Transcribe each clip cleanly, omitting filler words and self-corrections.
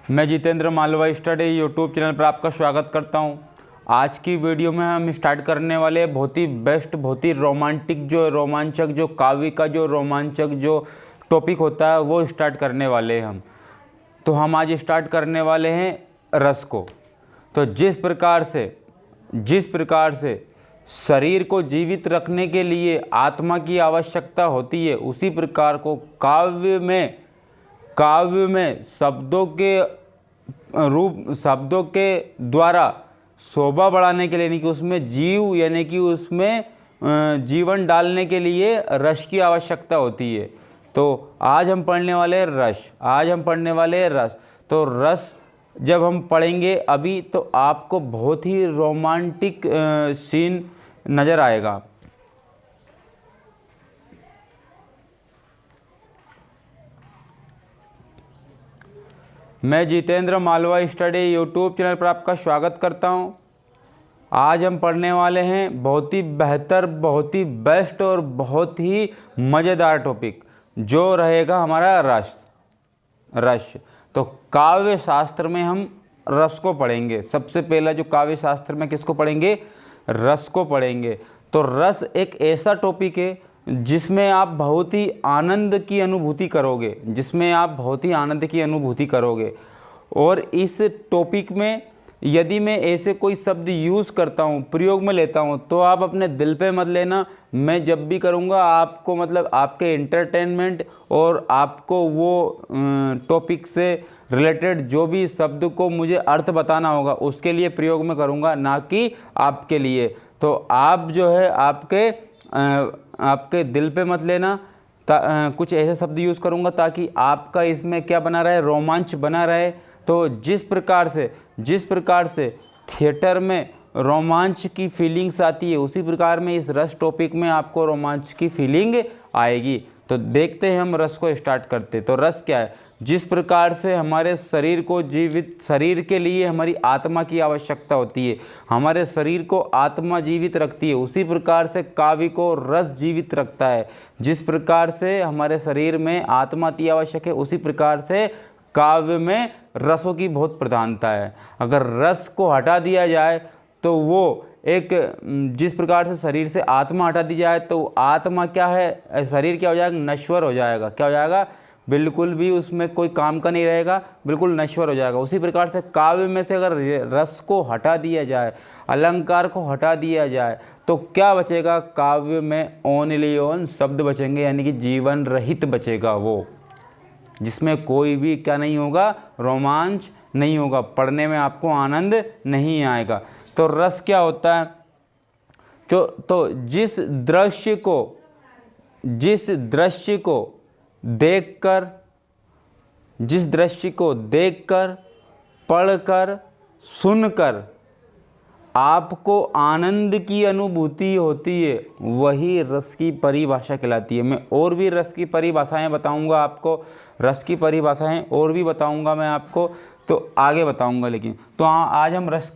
मैं Jitendra Malwa study YouTube channel पर आपका स्वागत करता हूं। आज की वीडियो में हम स्टार्ट करने वाले बहुत ही बेस्ट, बहुत ही रोमांटिक, जो रोमांचक, जो काव्य का जो रोमांचक जो टॉपिक होता है वो स्टार्ट करने वाले हैं हम। तो हम आज स्टार्ट करने वाले हैं रस को। तो जिस प्रकार से शरीर को जीवित रखने के लिए आत्मा की आवश्यकता होती है, उसी प्रकार को काव्य में शब्दों के द्वारा शोभा बढ़ाने के लिए, यानी कि उसमें जीव, यानी कि उसमें जीवन डालने के लिए रस की आवश्यकता होती है। तो आज हम पढ़ने वाले हैं रस। तो रस जब हम पढ़ेंगे अभी, तो आपको बहुत ही रोमांटिक सीन नज़र आएगा। मैं Jitendra Malwa study YouTube channel पर आपका स्वागत करता हूं। आज हम पढ़ने वाले हैं बहुत ही बेहतर, बहुत ही बेस्ट और बहुत ही मज़ेदार टॉपिक, जो रहेगा हमारा रस। तो काव्य शास्त्र में हम रस को पढ़ेंगे। सबसे पहला जो काव्य शास्त्र में किसको पढ़ेंगे? रस को पढ़ेंगे। तो रस एक ऐसा टॉपिक है जिसमें आप बहुत ही आनंद की अनुभूति करोगे। और इस टॉपिक में यदि मैं ऐसे कोई शब्द यूज़ करता हूँ, प्रयोग में लेता हूँ, तो आप अपने दिल पे मत लेना। मैं जब भी करूँगा आपको, मतलब आपके एंटरटेनमेंट और आपको वो टॉपिक से रिलेटेड जो भी शब्द को मुझे अर्थ बताना होगा, उसके लिए प्रयोग में करूँगा, ना कि आपके लिए। तो आप जो है आपके दिल पे मत लेना। कुछ ऐसे शब्द यूज़ करूँगा ताकि आपका इसमें क्या बना रहे, रोमांच बना रहे। तो जिस प्रकार से थिएटर में रोमांच की फीलिंग्स आती है, उसी प्रकार में इस रस टॉपिक में आपको रोमांच की फीलिंग आएगी। तो देखते हैं, हम रस को स्टार्ट करते। तो रस क्या है? जिस प्रकार से हमारे शरीर के लिए हमारी आत्मा की आवश्यकता होती है, हमारे शरीर को आत्मा जीवित रखती है, उसी प्रकार से काव्य को रस जीवित रखता है। जिस प्रकार से हमारे शरीर में आत्मा की आवश्यक है, उसी प्रकार से काव्य में रसों की बहुत प्रधानता है। अगर रस को हटा दिया जाए तो वो जिस प्रकार से शरीर से आत्मा हटा दी जाए तो आत्मा क्या है, शरीर क्या हो जाएगा? नश्वर हो जाएगा। क्या हो जाएगा? बिल्कुल भी उसमें कोई काम का नहीं रहेगा, बिल्कुल नश्वर हो जाएगा। उसी प्रकार से काव्य में से अगर रस को हटा दिया जाए, अलंकार को हटा दिया जाए, तो क्या बचेगा? काव्य में ओनली ओन शब्द बचेंगे, यानी कि जीवन रहित बचेगा वो, जिसमें कोई भी क्या नहीं होगा, रोमांच नहीं होगा, पढ़ने में आपको आनंद नहीं आएगा। तो रस क्या होता है? तो जिस दृश्य को देखकर, पढ़कर, सुनकर आपको आनंद की अनुभूति होती है, वही रस की परिभाषा कहलाती है। मैं और भी रस की परिभाषाएं बताऊंगा आपको, रस की परिभाषाएं और भी बताऊंगा मैं आपको, तो आगे बताऊंगा। लेकिन तो आज हम रस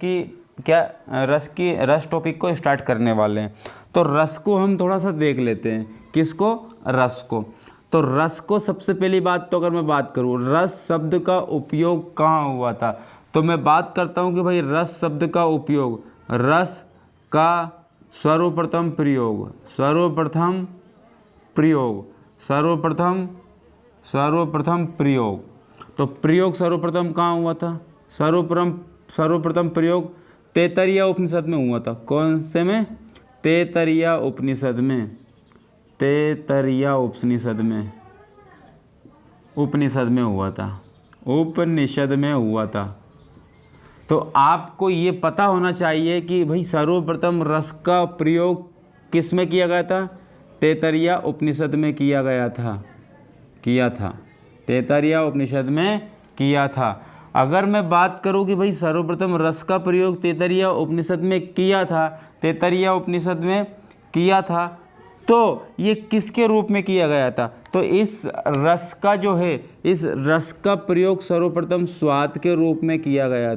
टॉपिक को स्टार्ट करने वाले हैं। तो रस को हम थोड़ा सा देख लेते हैं। किसको? रस को। तो रस को सबसे पहली बात, तो अगर मैं बात करूँ रस शब्द का उपयोग कहाँ हुआ था, तो मैं बात करता हूँ कि भाई रस शब्द का उपयोग, रस का सर्वप्रथम प्रयोग। तो प्रयोग सर्वप्रथम कहाँ हुआ था? सर्वप्रथम प्रयोग तैत्तरीय उपनिषद में हुआ था। कौन से में? तैत्तरीय उपनिषद में हुआ था। तो आपको ये पता होना चाहिए कि भाई सर्वप्रथम रस का प्रयोग किस में किया गया था? तैत्तरीय उपनिषद में किया था। तैत्तरीय उपनिषद में किया था। अगर मैं बात करूं कि भाई सर्वप्रथम रस का प्रयोग तैत्तरीय उपनिषद में किया था, तो ये किसके रूप में किया गया था? तो इस रस का प्रयोग सर्वप्रथम स्वाद के रूप में किया गया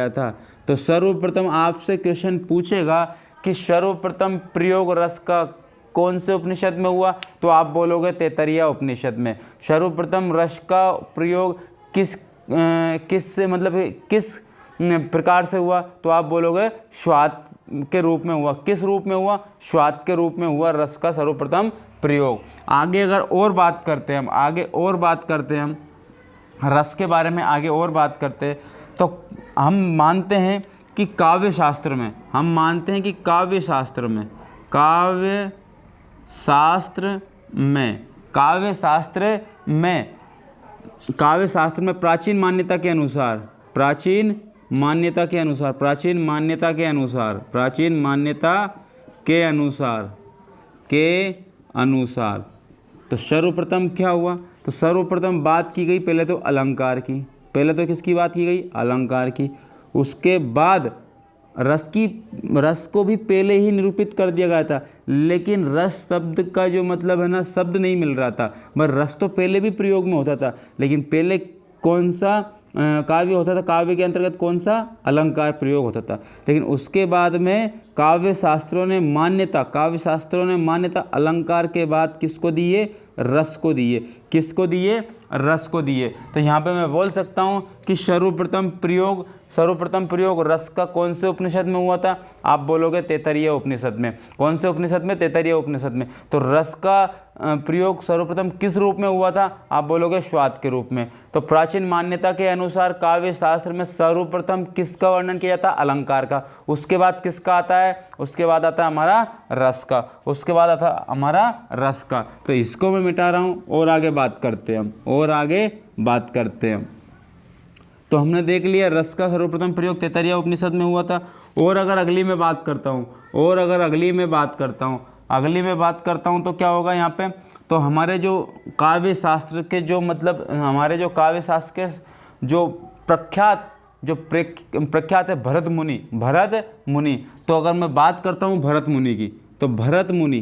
था। तो सर्वप्रथम आपसे क्वेश्चन पूछेगा कि सर्वप्रथम प्रयोग रस का कौन से उपनिषद में हुआ, तो आप बोलोगे तैत्तरीय उपनिषद में। सर्वप्रथम रस का प्रयोग किस से मतलब किस प्रकार से हुआ, तो आप बोलोगे श्वात के रूप में हुआ। किस रूप में हुआ? श्वात के रूप में हुआ रस का सर्वप्रथम प्रयोग। आगे अगर और बात करते हैं हम, आगे और बात करते हैं हम रस के बारे में, आगे और बात करते हैं तो हम मानते हैं कि काव्य शास्त्र में, हम मानते हैं कि काव्य शास्त्र में, काव्य शास्त्र में, काव्य शास्त्र में, काव्य शास्त्र में प्राचीन मान्यता के अनुसार, प्राचीन मान्यता के अनुसार, प्राचीन मान्यता के अनुसार, प्राचीन मान्यता के अनुसार, के अनुसार तो सर्वप्रथम क्या हुआ? तो सर्वप्रथम बात की गई पहले तो अलंकार की, पहले तो किसकी बात की गई? अलंकार की। उसके बाद रस को भी पहले ही निरूपित कर दिया गया था, लेकिन रस शब्द का जो मतलब है ना, शब्द नहीं मिल रहा था। मगर रस तो पहले भी प्रयोग में होता था, लेकिन पहले कौन सा काव्य होता था? काव्य के अंतर्गत कौन सा? अलंकार प्रयोग होता था। लेकिन उसके बाद में काव्य शास्त्रों ने मान्यता, काव्य शास्त्रों ने मान्यता अलंकार के बाद किसको दिए? रस को दिए। किसको दिए? रस को दिए। तो यहाँ पे मैं बोल सकता हूँ कि सर्वप्रथम प्रयोग रस का कौन से उपनिषद में हुआ था? आप बोलोगे तैत्तरीय उपनिषद में। कौन से उपनिषद में? तैत्तरीय उपनिषद में। तो रस का प्रयोग सर्वप्रथम किस रूप में हुआ था? आप बोलोगे श्वात के रूप में। तो प्राचीन मान्यता के अनुसार काव्य शास्त्र में सर्वप्रथम किसका वर्णन किया जाता? अलंकार का। उसके बाद किसका आता है? उसके बाद आता है हमारा रस का। उसके बाद आता है हमारा रस का। तो इसको मैं मिटा रहा हूँ और आगे बात करते हैं हम, और आगे बात करते हैं। तो हमने देख लिया रस का सर्वप्रथम प्रयोग तैत्तरीय उपनिषद में हुआ था। और अगर अगली में बात करता हूँ, और अगर अगली में बात करता हूँ, अगली में बात करता हूँ तो क्या होगा यहाँ पे? तो हमारे जो काव्य शास्त्र के जो मतलब, हमारे जो काव्य शास्त्र के जो प्रख्यात है भरत मुनि, भरत मुनि। तो अगर मैं बात करता हूँ भरत मुनि की, तो भरत मुनि,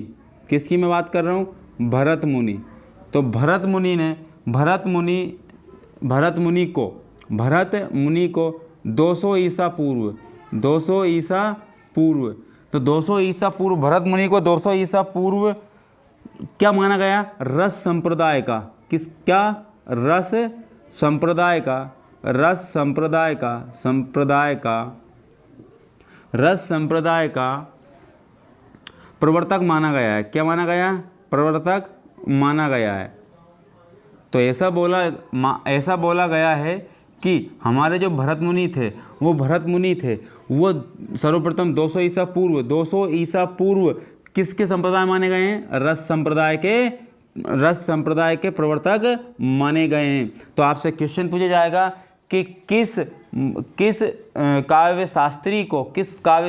किसकी मैं बात कर रहा हूँ? भरत मुनि। तो भरत मुनि को 200 ईसा पूर्व, 200 ईसा पूर्व, तो 200 ईसा पूर्व भरत मुनि को 200 ईसा पूर्व क्या माना गया? रस संप्रदाय का। किस क्या? रस संप्रदाय का, रस संप्रदाय का, रस संप्रदाय का प्रवर्तक माना गया है। क्या माना गया? प्रवर्तक माना गया है। तो ऐसा बोला गया है कि हमारे जो भरत मुनि थे, वो सर्वप्रथम 200 ईसा पूर्व किसके संप्रदाय माने गए हैं? रस संप्रदाय के प्रवर्तक माने गए हैं। तो आपसे क्वेश्चन पूछा जाएगा कि किस काव्य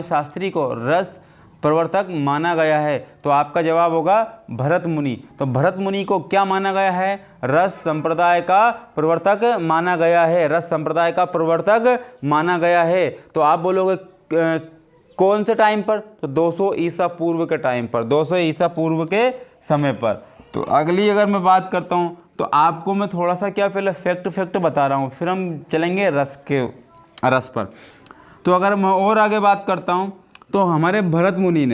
शास्त्री को रस प्रवर्तक माना गया है? तो आपका जवाब होगा भरत मुनि। तो भरत मुनि को क्या माना गया है? रस संप्रदाय का प्रवर्तक माना गया है, रस संप्रदाय का प्रवर्तक माना गया है। तो आप बोलोगे कौन से टाइम पर? तो 200 ईसा पूर्व के टाइम पर, 200 ईसा पूर्व के समय पर। तो अगली अगर मैं बात करता हूँ तो आपको मैं थोड़ा सा क्या पहले फैक्ट बता रहा हूँ, फिर हम चलेंगे रस पर। तो अगर मैं और आगे बात करता हूँ तो हमारे भरत मुनि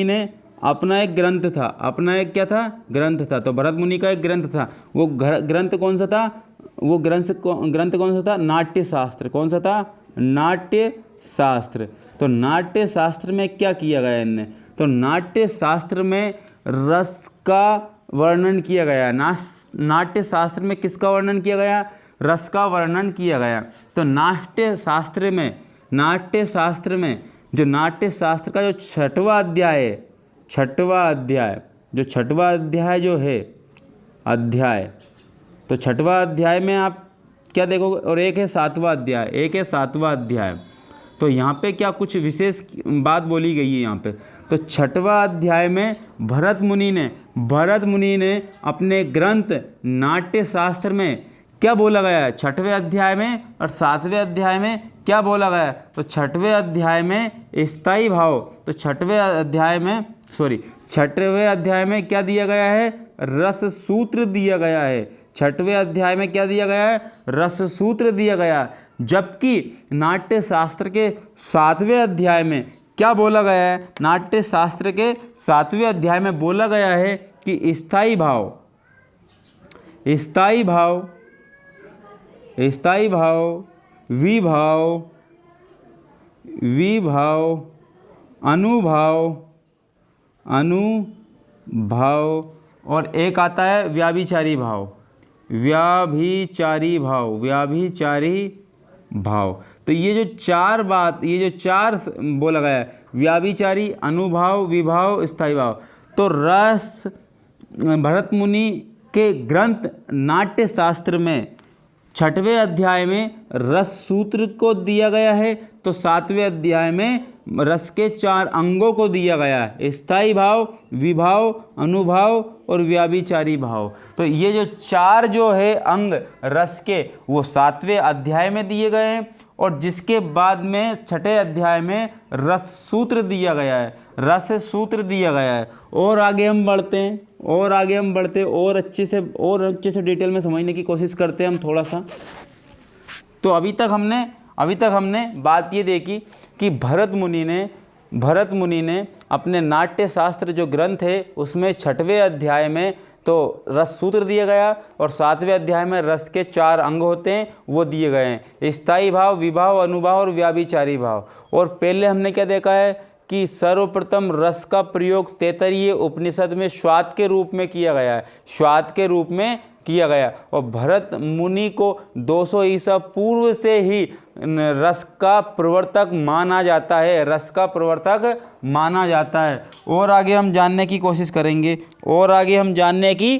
ने अपना एक ग्रंथ था, अपना एक क्या था? ग्रंथ था। तो भरत मुनि का एक ग्रंथ था। वो ग्रंथ कौन सा था? वो ग्रंथ कौन सा था? नाट्य शास्त्र। कौन सा था? नाट्य शास्त्र। तो नाट्य शास्त्र में क्या किया गया इनने? तो नाट्य शास्त्र में रस का वर्णन किया गया। नाट्य शास्त्र में किसका वर्णन किया गया? रस का वर्णन किया गया। तो नाट्य शास्त्र में जो नाट्य शास्त्र का जो छठवां अध्याय, तो छठवां अध्याय में आप क्या देखोगे? और एक है सातवां अध्याय, तो यहाँ पे क्या कुछ विशेष बात बोली गई है यहाँ पे? तो छठवां अध्याय में भरत मुनि ने अपने ग्रंथ नाट्य शास्त्र में क्या बोला गया है? छठवें अध्याय में और सातवें अध्याय में क्या बोला गया है? तो छठवें अध्याय में स्थायी भाव, तो छठवें अध्याय में क्या दिया गया है? रस सूत्र दिया गया है। छठवें अध्याय में क्या दिया गया है? रस सूत्र दिया गया। जबकि नाट्य शास्त्र के 7वें अध्याय में क्या बोला गया है? नाट्य शास्त्र के 7वें अध्याय में बोला गया है कि स्थायी भाव, स्थाई भाव, स्थाई भाव, विभाव, विभाव, अनुभाव, अनुभाव, और एक आता है व्याभिचारी भाव, व्याभिचारी भाव, व्याभिचारी भाव। तो ये जो चार बात, ये जो चार बोला गया है, व्याभिचारी, अनुभाव, विभाव, स्थाई भाव, तो रस भरत मुनि के ग्रंथ नाट्य शास्त्र में 6वें अध्याय में रस सूत्र को दिया गया है, तो 7वें अध्याय में रस के 4 अंगों को दिया गया है, स्थाई भाव, विभाव, अनुभाव और व्याभिचारी भाव। तो ये जो 4 जो है अंग रस के, वो 7वें अध्याय में दिए गए हैं, और जिसके बाद में 6ठे अध्याय में रस सूत्र दिया गया है, रस सूत्र दिया गया है। और आगे हम बढ़ते हैं, और आगे हम बढ़ते और अच्छे से डिटेल में समझने की कोशिश करते हैं हम थोड़ा सा। तो अभी तक हमने बात ये देखी कि भरत मुनि ने अपने नाट्य शास्त्र जो ग्रंथ है उसमें 6वें अध्याय में तो रस सूत्र दिया गया, और 7वें अध्याय में रस के 4 अंग होते हैं वो दिए गए हैं, स्थाई भाव, विभाव, अनुभाव और व्याभिचारी भाव। और पहले हमने क्या देखा है कि सर्वप्रथम रस का प्रयोग तैत्तरीय उपनिषद में श्वात के रूप में किया गया है, श्वात के रूप में किया गया। और भरत मुनि को 200 ईसा पूर्व से ही रस का प्रवर्तक माना जाता है, रस का प्रवर्तक माना जाता है। और आगे हम जानने की कोशिश करेंगे, और आगे हम जानने की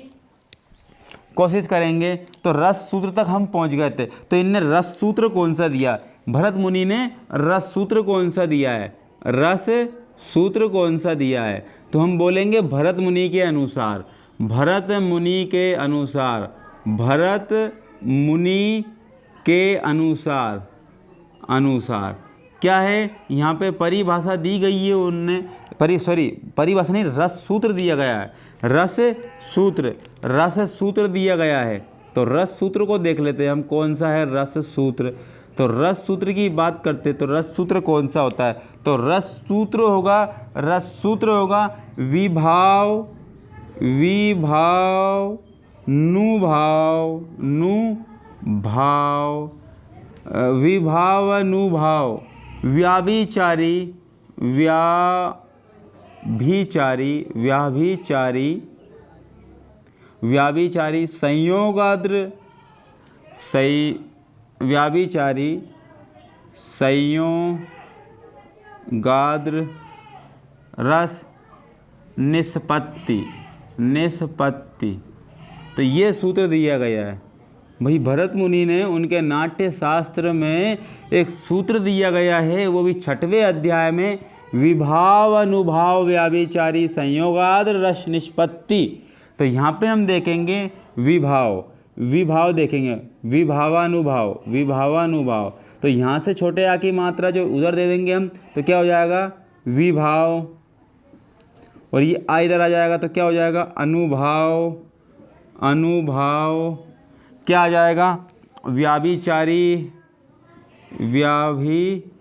कोशिश करेंगे। तो रस सूत्र तक हम पहुंच गए थे। तो इनने रस सूत्र कौन सा दिया, भरत मुनि ने रस सूत्र कौन सा दिया है, रस सूत्र कौन सा दिया है? तो हम बोलेंगे भरत मुनि के अनुसार, भरत मुनि के अनुसार, भरत मुनि के अनुसार, अनुसार क्या है यहाँ पे परिभाषा दी गई है, उनने परिभाषा नहीं, रस सूत्र दिया गया है, रस सूत्र दिया गया है। तो रस सूत्र को देख लेते हैं हम, कौन सा है रस सूत्र। तो रस सूत्र की बात करते, तो रस सूत्र कौन सा होता है? तो रस सूत्र होगा विभाव, विभाव, नुभाव, नुभाव, विभाव, अनुभाव, व्याभिचारी, व्याभिचारी, व्याभिचारी, व्याभिचारी, संयोगाद्र, व्याभिचारी, संयोगाद्र, रस निष्पत्ति, निष्पत्ति। तो ये सूत्र दिया गया है भाई, भरत मुनि ने उनके नाट्य शास्त्र में एक सूत्र दिया गया है, वो भी 6वें अध्याय में, विभाव, अनुभाव, व्याभिचारी, संयोगाद्र, रस निष्पत्ति। तो यहाँ पे हम देखेंगे विभाव, विभाव देखेंगे, विभावानुभाव, विभावानुभाव। तो यहाँ से छोटे आ की मात्रा जो उधर दे देंगे हम, तो क्या हो जाएगा विभाव, और ये आ इधर आ जाएगा तो क्या हो जाएगा अनुभाव, अनुभाव, क्या आ जाएगा व्याभिचारी, व्याभिचारी,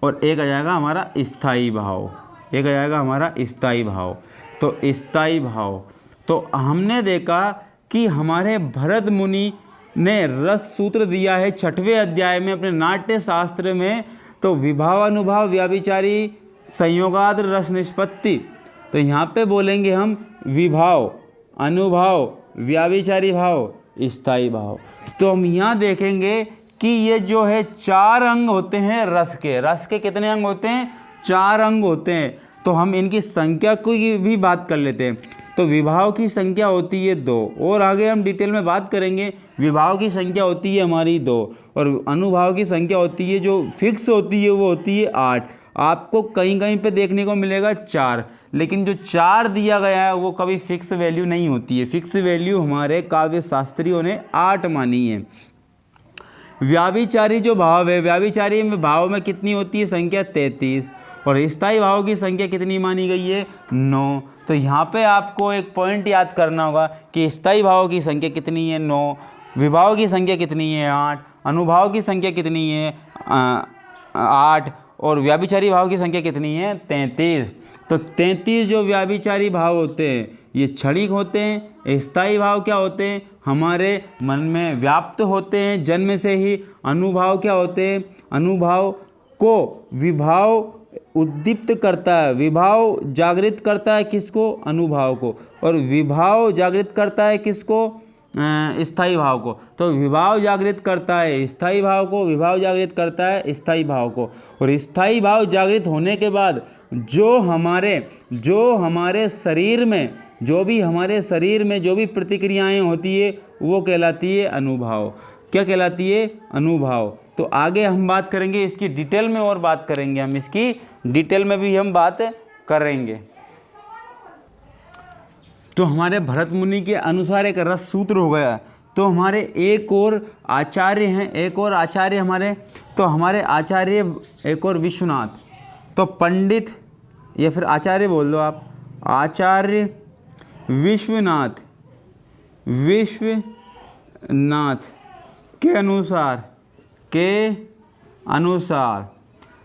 और एक आ जाएगा हमारा स्थाई भाव, एक आ जाएगा हमारा स्थाई भाव। तो स्थाई भाव, तो हमने देखा कि हमारे भरत मुनि ने रस सूत्र दिया है 6वें अध्याय में अपने नाट्य शास्त्र में, तो विभावानुभाव, व्याभिचारी, संयोगाद्र, रस निष्पत्ति। तो यहाँ पे बोलेंगे हम विभाव, अनुभाव, व्याभिचारी भाव, स्थाई भाव। तो हम यहाँ देखेंगे कि ये जो है 4 अंग होते हैं रस के, रस के कितने अंग होते हैं? 4 अंग होते हैं। तो हम इनकी संख्या की भी बात कर लेते हैं। तो विभाव की संख्या होती है 2, और आगे हम डिटेल में बात करेंगे। विभाव की संख्या होती है हमारी 2, और अनुभाव की संख्या होती है जो फिक्स होती है वो होती है 8। आपको कहीं कहीं पे देखने को मिलेगा 4, लेकिन जो 4 दिया गया है वो कभी फिक्स वैल्यू नहीं होती है। फिक्स वैल्यू हमारे काव्य शास्त्रियों ने 8 मानी है। व्याभिचारी जो भाव है, व्याभिचारी में भाव में कितनी होती है संख्या? 33, और स्थाई भाव की संख्या कितनी मानी गई है? 9। तो यहाँ पे आपको एक पॉइंट याद करना होगा कि स्थाई भाव की संख्या कितनी है? 9। विभाव की संख्या कितनी है? 8। अनुभाव की संख्या कितनी है? 8। और व्याभिचारी भाव की संख्या कितनी है? 33। तो 33 जो व्याभिचारी भाव होते हैं, ये क्षणिक होते हैं। स्थायी भाव क्या होते हैं? हमारे मन में व्याप्त होते हैं जन्म से ही। अनुभाव क्या होते हैं? अनुभाव को विभाव उद्दीप्त करता है, विभाव जागृत करता है किसको? अनुभाव को। और विभाव जागृत करता है किसको? स्थायी भाव को। तो विभाव जागृत करता है स्थायी भाव को, विभाव जागृत करता है स्थायी भाव को। और स्थायी भाव जागृत होने के बाद जो हमारे शरीर में हमारे शरीर में जो भी प्रतिक्रियाएं होती है वो कहलाती है अनुभाव। क्या कहलाती है? अनुभाव। तो आगे हम बात करेंगे इसकी डिटेल में, और बात करेंगे हम इसकी डिटेल में भी हम बात करेंगे। तो हमारे भरत मुनि के अनुसार एक रस सूत्र हो गया। तो हमारे एक और आचार्य हैं, एक और आचार्य हमारे, तो हमारे आचार्य एक और विश्वनाथ। तो पंडित या फिर आचार्य बोल दो आप, आचार्य विश्वनाथ के अनुसार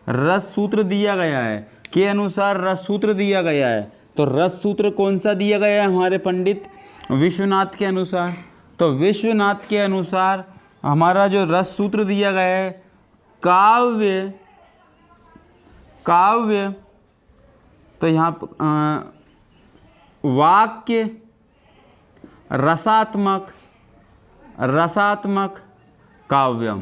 रस सूत्र दिया गया है। के अनुसार रस सूत्र दिया गया है। तो रस सूत्र कौन सा दिया गया है हमारे पंडित विश्वनाथ के अनुसार? तो विश्वनाथ के अनुसार हमारा जो रस सूत्र दिया गया है, काव्य तो यहाँ वाक्य रसात्मक काव्यम।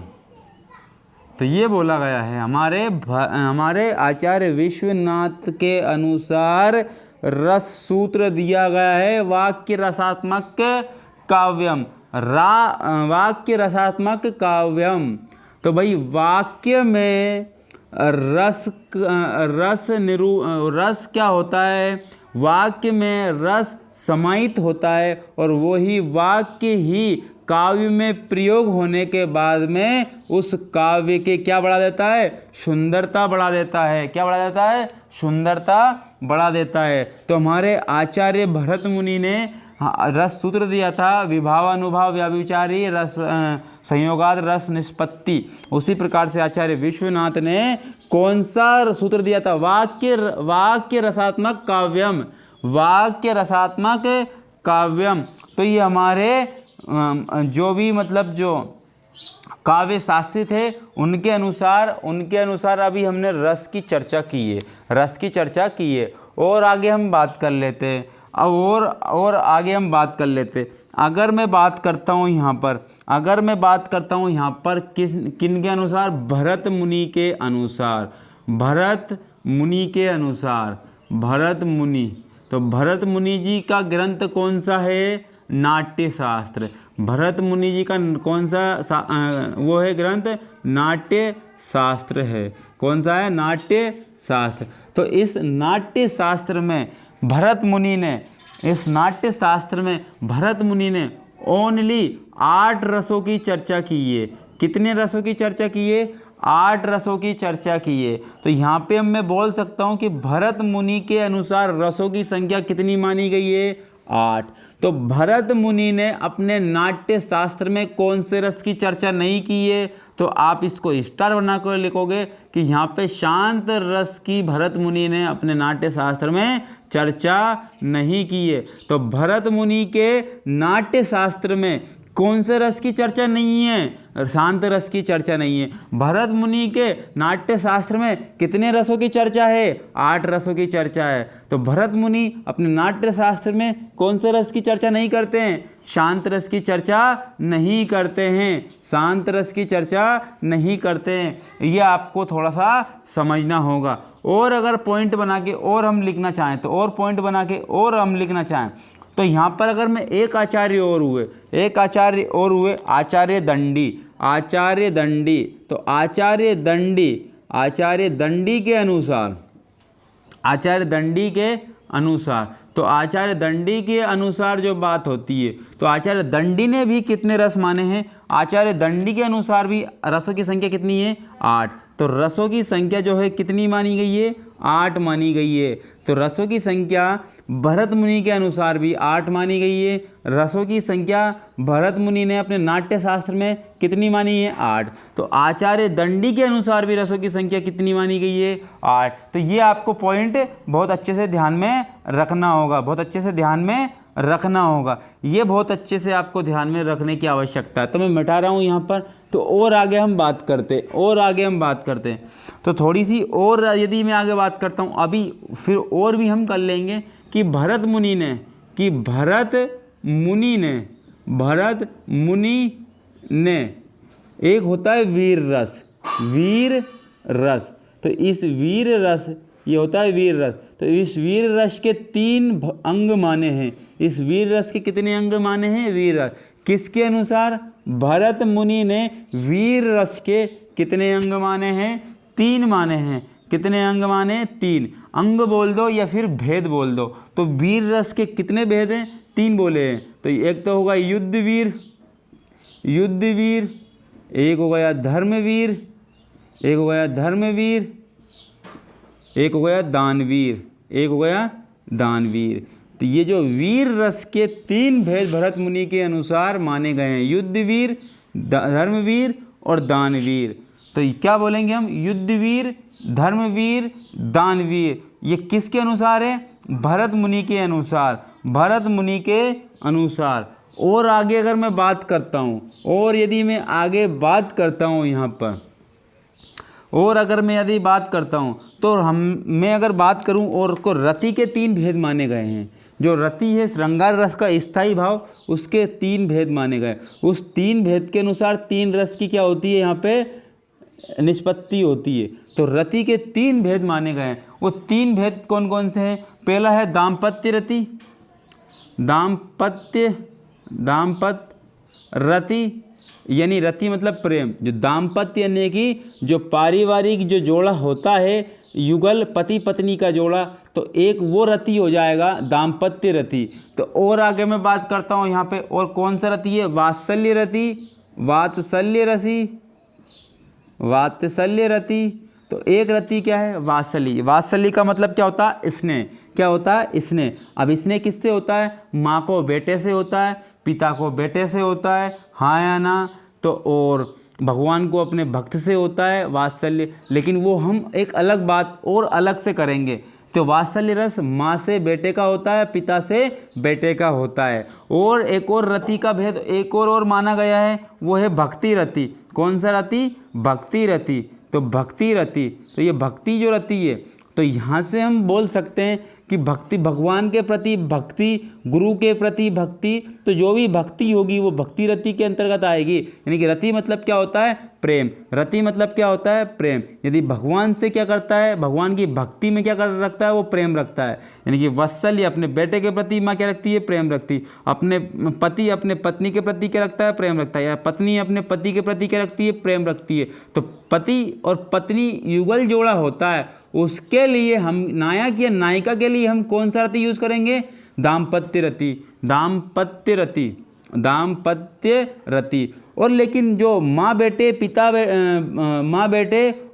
तो ये बोला गया है हमारे आचार्य विश्वनाथ के अनुसार रस सूत्र दिया गया है वाक्य रसात्मक काव्यम। वाक्य रसात्मक काव्यम। तो भाई वाक्य में रस क्या होता है? वाक्य में रस समाहित होता है और वही वाक्य ही काव्य में प्रयोग होने के बाद में उस काव्य के क्या बढ़ा देता है? सुंदरता बढ़ा देता है। क्या बढ़ा देता है? सुंदरता बढ़ा देता है। तो हमारे आचार्य भरत मुनि ने रस सूत्र दिया था, विभाव अनुभाव व्याभिचारी रस संयोगाद रस निष्पत्ति। उसी प्रकार से आचार्य विश्वनाथ ने कौन सा सूत्र दिया था? वाक्य रसात्मक काव्यम। वाक्य रसात्मक काव्यम। तो ये हमारे जो भी जो काव्य शास्त्री थे उनके अनुसार अभी हमने रस की चर्चा की है। और आगे हम बात कर लेते हैं। और आगे हम बात कर लेते। अगर मैं बात करता हूँ यहाँ पर किन के अनुसार? भरत मुनि के अनुसार। तो भरत मुनि जी का ग्रंथ कौन सा है? नाट्य शास्त्र। भरत मुनि जी का कौन सा वो है ग्रंथ? नाट्य शास्त्र है। कौन सा है? नाट्य शास्त्र। तो इस नाट्य शास्त्र में भरत मुनि ने ओनली 8 रसों की चर्चा की है। कितने रसों की चर्चा की है? 8 रसों की चर्चा की है। तो यहाँ पे मैं बोल सकता हूँ कि भरत मुनि के अनुसार रसों की संख्या कितनी मानी गई है? 8। तो भरत मुनि ने अपने नाट्य शास्त्र में कौन से रस की चर्चा नहीं की है? तो आप इसको स्टार बनाकर लिखोगे कि यहाँ पे शांत रस की भरत मुनि ने अपने नाट्य शास्त्र में चर्चा नहीं की है। तो भरत मुनि के नाट्य शास्त्र में कौन से रस की चर्चा नहीं है? शांत रस की चर्चा नहीं है। भरत मुनि के नाट्य शास्त्र में कितने रसों की चर्चा है? 8 रसों की चर्चा है। तो भरत मुनि अपने नाट्य शास्त्र में कौन से रस की चर्चा नहीं करते हैं? शांत रस की चर्चा नहीं करते हैं। शांत रस की चर्चा नहीं करते हैं। ये आपको थोड़ा सा समझना होगा। और अगर पॉइंट बना के और हम लिखना चाहें तो यहाँ पर अगर मैं एक आचार्य और हुए आचार्य दंडी। तो आचार्य दंडी के अनुसार जो बात होती है, तो आचार्य दंडी ने भी कितने रस माने हैं? आचार्य दंडी के अनुसार भी रसों की संख्या कितनी है? 8। तो रसों की संख्या जो है कितनी मानी गई है? 8 मानी गई है। तो रसों की संख्या भरत मुनि के अनुसार भी 8 मानी गई है। रसों की संख्या भरत मुनि ने अपने नाट्य शास्त्र में कितनी मानी है? 8। तो आचार्य दंडी के अनुसार भी रसों की संख्या कितनी मानी गई है? 8। तो ये आपको पॉइंट बहुत अच्छे से ध्यान में रखना होगा, बहुत अच्छे से ध्यान में रखना होगा। ये बहुत अच्छे से आपको ध्यान में रखने की आवश्यकता है। तो मैं मिटा रहा हूँ यहाँ पर। तो और आगे हम बात करते हैं तो थोड़ी सी और यदि मैं आगे बात करता हूँ अभी, फिर और भी हम कर लेंगे कि भरत मुनि ने एक होता है वीर रस। तो इस वीर रस, ये होता है वीर रस। तो इस वीर रस के 3 अंग माने हैं। इस वीर रस के कितने अंग माने हैं? वीर रस किसके अनुसार? भरत मुनि ने वीर रस के कितने अंग माने हैं? 3 माने हैं। कितने अंग माने? 3। अंग बोल दो या फिर भेद बोल दो। तो वीर रस के कितने भेद हैं? 3 बोले हैं। तो एक तो होगा युद्धवीर, एक हो गया धर्मवीर, एक हो गया दानवीर। तो ये जो वीर रस के 3 भेद भरत मुनि के अनुसार माने गए हैं, युद्धवीर, धर्मवीर और दानवीर। तो क्या बोलेंगे हम? युद्धवीर, धर्मवीर, दानवीर। ये किसके अनुसार है? भरत मुनि के अनुसार। और आगे अगर मैं बात करता हूँ, और यदि मैं आगे बात करता हूँ यहाँ पर, और अगर मैं यदि बात करता हूँ तो मैं अगर बात करूँ और को रति के 3 भेद माने गए हैं। जो रति है श्रृंगार रस का स्थायी भाव, उसके 3 भेद माने गए। उस 3 भेद के अनुसार 3 रस की क्या होती है? यहाँ पे निष्पत्ति होती है। तो रति के 3 भेद माने गए हैं। वो 3 भेद कौन कौन से हैं? पहला है दाम्पत्य रति, यानी रति मतलब प्रेम। जो दाम्पत्य यानी कि जो पारिवारिक जो जोड़ा होता है, युगल पति पत्नी का जोड़ा, तो एक वो रति हो जाएगा दाम्पत्य रति। तो और आगे मैं बात करता हूँ यहाँ पे, और कौन सा रति है? वात्सल्य रति। तो एक रति क्या है? वात्सल्य का मतलब क्या होता है? स्नेह। क्या होता है? स्नेह। अब स्नेह किससे होता है? माँ को बेटे से होता है, पिता को बेटे से होता है, हाँ या ना? तो और भगवान को अपने भक्त से होता है वात्सल्य। लेकिन वो हम एक अलग बात और अलग से करेंगे। तो वात्सल्य रस माँ से बेटे का होता है, पिता से बेटे का होता है। और एक और रति का भेद एक और माना गया है, वो है भक्ति रति। कौन सा रति? भक्ति रति। तो भक्ति रति, तो ये भक्ति जो रति है, तो यहाँ से हम बोल सकते हैं कि भक्ति, भगवान के प्रति भक्ति, गुरु के प्रति भक्ति, तो जो भी भक्ति होगी वो भक्ति रति के अंतर्गत आएगी। यानी कि रति मतलब क्या होता है? प्रेम। रति मतलब क्या होता है? प्रेम। यदि भगवान से क्या करता है? भगवान की भक्ति में क्या रखता है? वो प्रेम रखता है। यानी कि वत्सल्य, अपने बेटे के प्रति माँ क्या रखती है? प्रेम रखती। अपने पति अपने पत्नी के प्रति क्या रखता है? प्रेम रखता है। या पत्नी अपने पति के प्रति क्या रखती है? प्रेम रखती है। तो पति और पत्नी युगल जोड़ा होता है, उसके लिए हम नायक या नायिका के लिए हम कौन सा रति यूज करेंगे? दाम्पत्य रति। और लेकिन जो माँ बेटे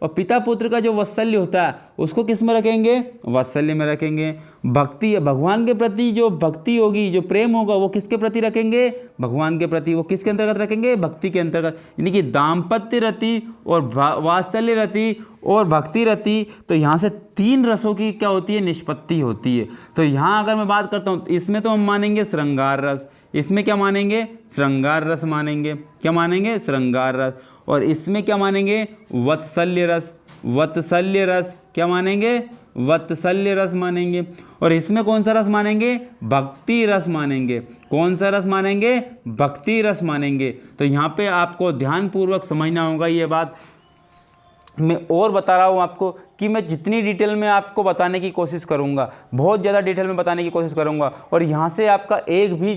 और पिता पुत्र का जो वत्सल्य होता है, उसको किस में रखेंगे? वात्सल्य में रखेंगे। भक्ति, भगवान के प्रति जो भक्ति होगी, जो प्रेम होगा, वो किसके प्रति रखेंगे? भगवान के प्रति। वो किसके अंतर्गत रखेंगे? भक्ति के अंतर्गत। यानी कि दाम्पत्य रति और वात्सल्य रति और भक्ति रति। तो यहाँ से 3 रसों की क्या होती है? निष्पत्ति होती है। तो यहाँ अगर मैं बात करता हूँ, इसमें तो हम मानेंगे श्रृंगार रस। इसमें क्या मानेंगे? श्रृंगार रस मानेंगे। क्या मानेंगे? श्रृंगार रस। और इसमें क्या मानेंगे? वत्सल्य रस। क्या मानेंगे? वत्सल्य रस मानेंगे। और इसमें कौन सा रस मानेंगे? भक्ति रस मानेंगे। कौन सा रस मानेंगे? भक्ति रस मानेंगे। तो यहाँ पे आपको ध्यानपूर्वक समझना होगा ये बात। मैं और बता रहा हूँ आपको कि मैं जितनी डिटेल में आपको बताने की कोशिश करूँगा, बहुत ज़्यादा डिटेल में बताने की कोशिश करूँगा। और यहाँ से आपका एक भी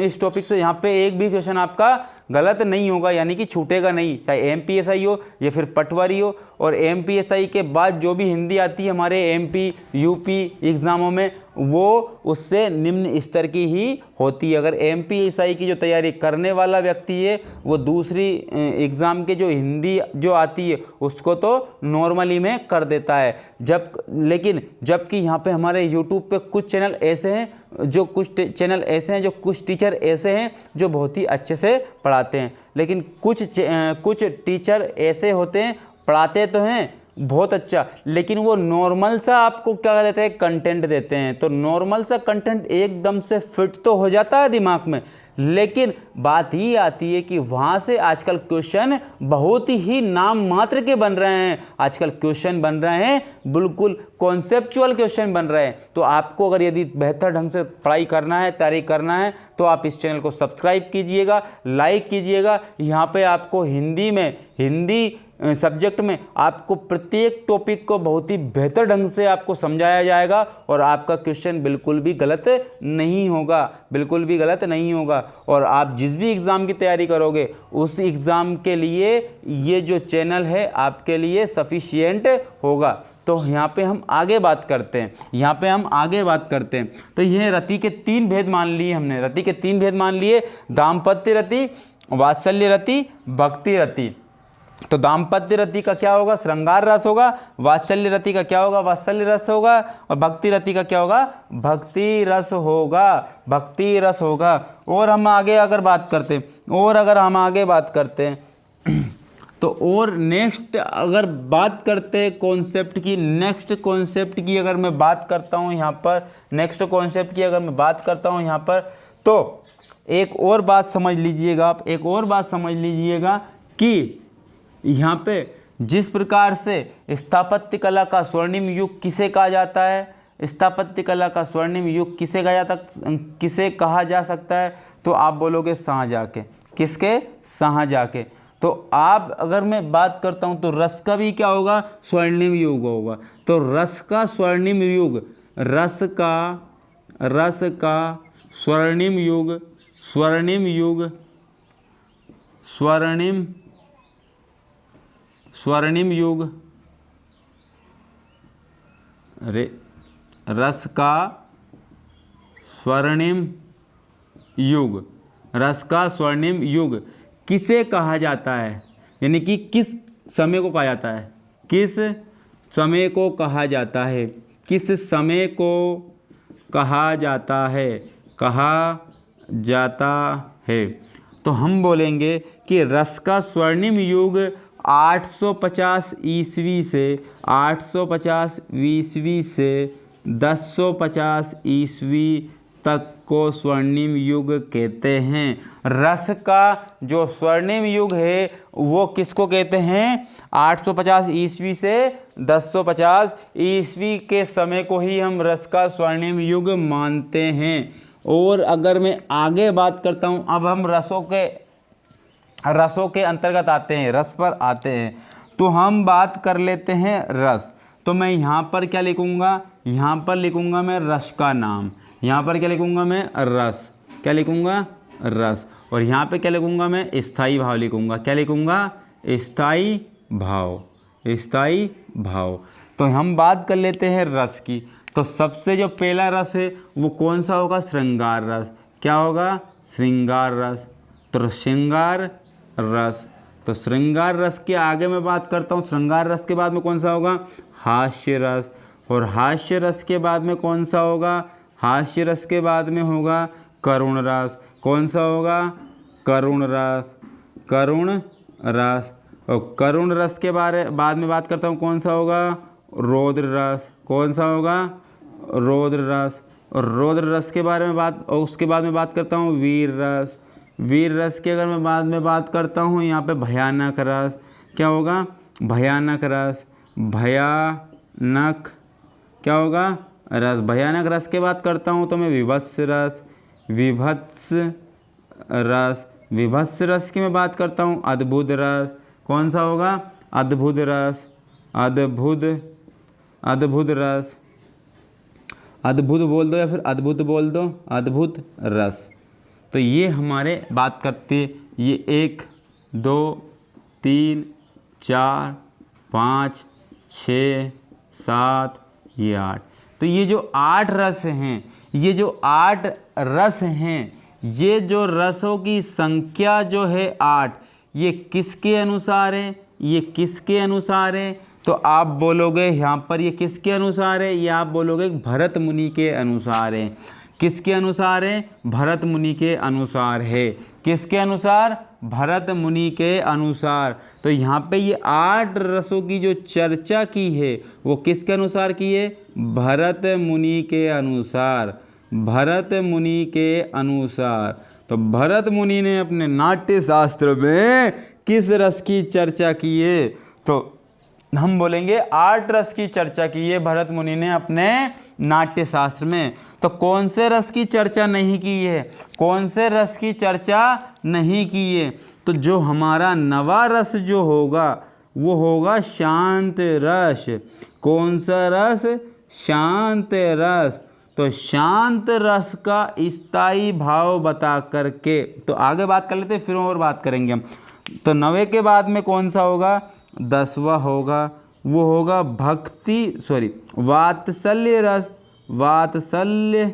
इस टॉपिक से यहाँ पे एक भी क्वेश्चन आपका गलत नहीं होगा, यानी कि छूटेगा नहीं, चाहे MPSI हो या फिर पटवारी हो। और MPSI के बाद जो भी हिंदी आती है हमारे MP UP एग्ज़ामों में, वो उससे निम्न स्तर की ही होती है। अगर MPSI की जो तैयारी करने वाला व्यक्ति है, वो दूसरी एग्ज़ाम के जो हिंदी जो आती है उसको तो नॉर्मली में कर देता है। जबकि यहाँ पे हमारे YouTube पे कुछ चैनल ऐसे हैं, जो कुछ टीचर ऐसे हैं जो बहुत ही अच्छे से पढ़ाते हैं। लेकिन कुछ टीचर ऐसे होते हैं, पढ़ाते तो हैं बहुत अच्छा, लेकिन वो नॉर्मल सा आपको क्या देते हैं, कंटेंट देते हैं। तो नॉर्मल सा कंटेंट एकदम से फिट तो हो जाता है दिमाग में, लेकिन बात ही आती है कि वहाँ से आजकल क्वेश्चन बहुत ही नाम मात्र के बन रहे हैं। आजकल क्वेश्चन बन रहे हैं बिल्कुल कॉन्सेप्चुअल क्वेश्चन बन रहे हैं। तो आपको अगर यदि बेहतर ढंग से पढ़ाई करना है, तैयारी करना है, तो आप इस चैनल को सब्सक्राइब कीजिएगा, लाइक कीजिएगा। यहाँ पे आपको हिंदी सब्जेक्ट में आपको प्रत्येक टॉपिक को बहुत ही बेहतर ढंग से आपको समझाया जाएगा और आपका क्वेश्चन बिल्कुल भी गलत नहीं होगा, बिल्कुल भी गलत नहीं होगा। और आप जिस भी एग्ज़ाम की तैयारी करोगे उस एग्ज़ाम के लिए ये जो चैनल है आपके लिए सफिशिएंट होगा। तो यहाँ पे हम आगे बात करते हैं, तो ये रति के 3 भेद मान लिए हमने, रति के 3 भेद मान लिए, दाम्पत्य रति, वात्सल्य रति, भक्ति रति। तो दाम्पत्य रति का क्या होगा, श्रृंगार रस होगा। वात्सल्य रति का क्या होगा, वात्सल्य रस होगा। और भक्ति रति का क्या होगा, भक्ति रस होगा। और हम आगे अगर बात करते हैं, तो और नेक्स्ट अगर बात करते हैं कॉन्सेप्ट की, नेक्स्ट कॉन्सेप्ट की अगर मैं बात करता हूँ यहाँ पर, तो एक और बात समझ लीजिएगा कि यहाँ पे जिस प्रकार से स्थापत्य कला का स्वर्णिम युग किसे कहा जाता है, किसे कहा जा सकता है, तो आप बोलोगे शाहजहाँ के। किसके, शाहजहाँ के। तो आप अगर मैं बात करता हूँ तो रस का भी क्या होगा, स्वर्णिम युग होगा। तो रस का स्वर्णिम युग, स्वर्णिम युग, रस का स्वर्णिम युग किसे कहा जाता है, यानी कि किस समय को कहा जाता है, किस समय को कहा जाता है। तो हम बोलेंगे कि रस का स्वर्णिम युग 850 ईस्वी से 1050 ईस्वी तक को स्वर्णिम युग कहते हैं। रस का जो स्वर्णिम युग है वो किसको कहते हैं, 850 ईस्वी से 1050 ईस्वी के समय को ही हम रस का स्वर्णिम युग मानते हैं। और अगर मैं आगे बात करता हूँ, अब हम रसों के अंतर्गत आते हैं, रस पर आते हैं। तो हम बात कर लेते हैं रस। तो मैं यहाँ पर क्या लिखूँगा, यहाँ पर लिखूँगा मैं रस का नाम, यहाँ पर क्या लिखूँगा मैं, रस, क्या लिखूँगा, रस। और यहाँ पे क्या लिखूँगा मैं, स्थाई भाव लिखूँगा। क्या लिखूँगा, स्थाई भाव। तो हम बात कर लेते हैं रस की। तो सबसे जो पहला रस है वो कौन सा होगा, श्रृंगार रस। क्या होगा, श्रृंगार रस। तो श्रृंगार रस, तो श्रृंगार रस के आगे मैं बात करता हूँ, श्रृंगार रस के बाद में कौन सा होगा, हास्य रस। और हास्य रस के बाद में कौन सा होगा, हास्य रस के बाद में होगा करुण रस। कौन सा होगा, करुण रस। और करुण रस के बाद में बात करता हूँ, कौन सा होगा, रौद्र रस। कौन सा होगा, रौद्र रस। और रौद्र रस के बारे में उसके बाद में बात करता हूँ वीर रस। वीर रस की अगर मैं बाद में बात करता हूँ, यहाँ पे भयानक रस। क्या होगा, भयानक रस। भयानक क्या होगा, रस। भयानक रस के बात करता हूँ तो मैं विभत्स रस। विभत्स रस की मैं बात करता हूँ, अद्भुत रस। कौन सा होगा, अद्भुत रस। अद्भुत रस। अद्भुत बोल दो या फिर अद्भुत बोल दो, अद्भुत रस। तो ये हमारे बात करते, ये 1 2 3 4 5 6 7 ये 8। तो ये जो 8 रस हैं, ये जो 8 रस हैं, ये जो रसों की संख्या जो है 8, ये किसके अनुसार है, ये किसके अनुसार है। तो आप बोलोगे यहाँ पर ये किसके अनुसार है, ये आप बोलोगे भरत मुनि के अनुसार है। किसके अनुसार है, भरत मुनि के अनुसार है। किसके अनुसार, भरत मुनि के अनुसार। तो यहाँ पे ये 8 रसों की जो चर्चा की है वो किसके अनुसार की है? भरत मुनि के अनुसार, भरत मुनि के अनुसार। तो भरत मुनि ने अपने नाट्य शास्त्र में किस रस की चर्चा की है? तो हम बोलेंगे 8 रस की चर्चा की है भरत मुनि ने अपने नाट्य शास्त्र में। तो कौन से रस की चर्चा नहीं की है? कौन से रस की चर्चा नहीं की है? तो जो हमारा नवा रस जो होगा वो होगा शांत रस। कौन सा रस? शांत रस। तो शांत रस का स्थायी भाव बता करके, तो आगे बात कर लेते हैं, फिर और बात करेंगे हम। तो 9वें के बाद में कौन सा होगा? 10वां होगा, वो होगा वात्सल्य रस। वात्सल्य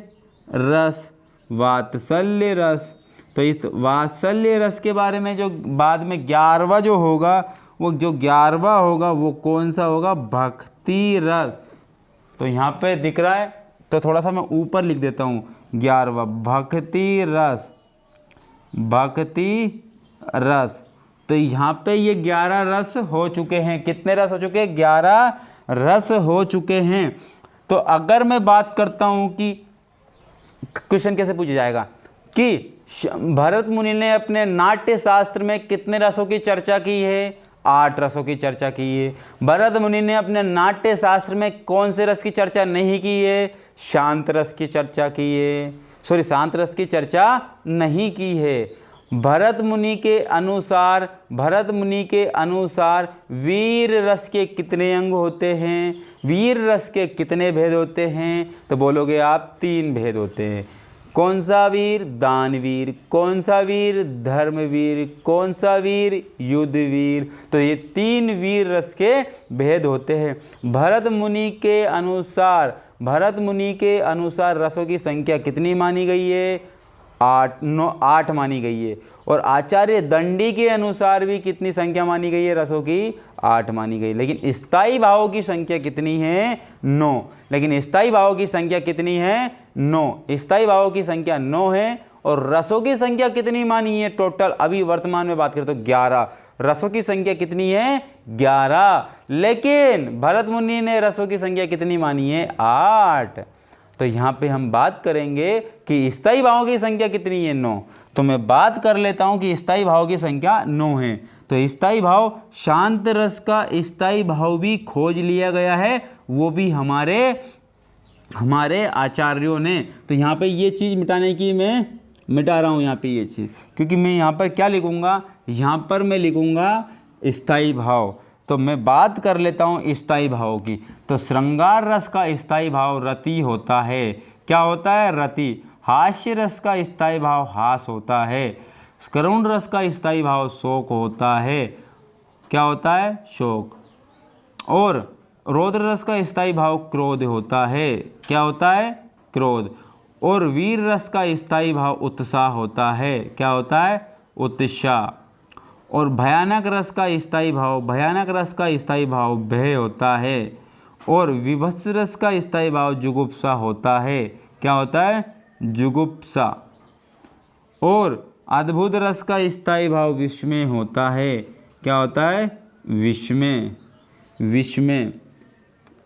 रस, वात्सल्य रस। तो इस वात्सल्य रस के बारे में जो बाद में 11वां जो होगा, वो जो 11वां होगा वो कौन सा होगा? भक्ति रस। तो यहाँ पे दिख रहा है, तो थोड़ा सा मैं ऊपर लिख देता हूँ, 11वां भक्ति रस, भक्ति रस। तो यहाँ पे ये 11 रस हो चुके हैं। कितने रस हो चुके हैं? 11 रस हो चुके हैं। तो अगर मैं बात करता हूँ कि क्वेश्चन कैसे पूछा जाएगा कि भरत मुनि ने अपने नाट्य शास्त्र में कितने रसों की चर्चा की है? 8 रसों की चर्चा की है। भरत मुनि ने अपने नाट्य शास्त्र में कौन से रस की चर्चा नहीं की है? शांत रस की चर्चा की है। शांत रस की चर्चा नहीं की है। भरत मुनि के अनुसार वीर रस के कितने अंग होते हैं? वीर रस के कितने भेद होते हैं? तो बोलोगे आप 3 भेद होते हैं। कौन सा वीर? दानवीर। कौन सा वीर? धर्मवीर। कौन सा वीर? युद्धवीर। तो ये 3 वीर रस के भेद होते हैं। भरत मुनि के अनुसार रसों की संख्या कितनी मानी गई है? 8 मानी गई है। और आचार्य दंडी के अनुसार भी कितनी संख्या मानी गई है रसों की? 8 मानी गई। लेकिन स्थायी भावों की संख्या कितनी है? 9। लेकिन स्थायी भावों की संख्या कितनी है? 9। स्थायी भावों की संख्या 9 है। और रसों की संख्या कितनी मानी है टोटल? अभी वर्तमान में बात करें तो 11। रसों की संख्या कितनी है? 11। लेकिन भरत मुनि ने रसों की संख्या कितनी मानी है? 8। तो यहाँ पे हम बात करेंगे कि स्थायी भावों की संख्या कितनी है? 9। तो मैं बात कर लेता हूँ कि स्थायी भावों की संख्या 9 है। तो स्थायी भाव, शांत रस का स्थायी भाव भी खोज लिया गया है, वो भी हमारे आचार्यों ने। तो यहाँ पे ये चीज़ मिटाने की मैं मिटा रहा हूँ यहाँ पे ये चीज़, क्योंकि मैं यहाँ पर क्या लिखूँगा? यहाँ पर मैं लिखूँगा स्थायी भाव। तो मैं बात कर लेता हूँ स्थायी भाव की। तो श्रृंगार रस का स्थायी भाव रति होता है। क्या होता है? रति। हास्य रस का स्थायी भाव हास होता है। करुण रस का स्थायी भाव शोक होता है। क्या होता है? शोक। और रौद्र रस का स्थायी भाव क्रोध होता है। क्या होता है? क्रोध। और वीर रस का स्थायी भाव उत्साह होता है। क्या होता है? उत्साह। और भयानक रस का स्थायी भाव भय होता है। और विभत्स रस का स्थायी भाव जुगुप्सा होता है। क्या होता है? जुगुप्सा। और अद्भुत रस का स्थायी भाव विस्मय होता है। क्या होता है? विस्मय। विस्मय।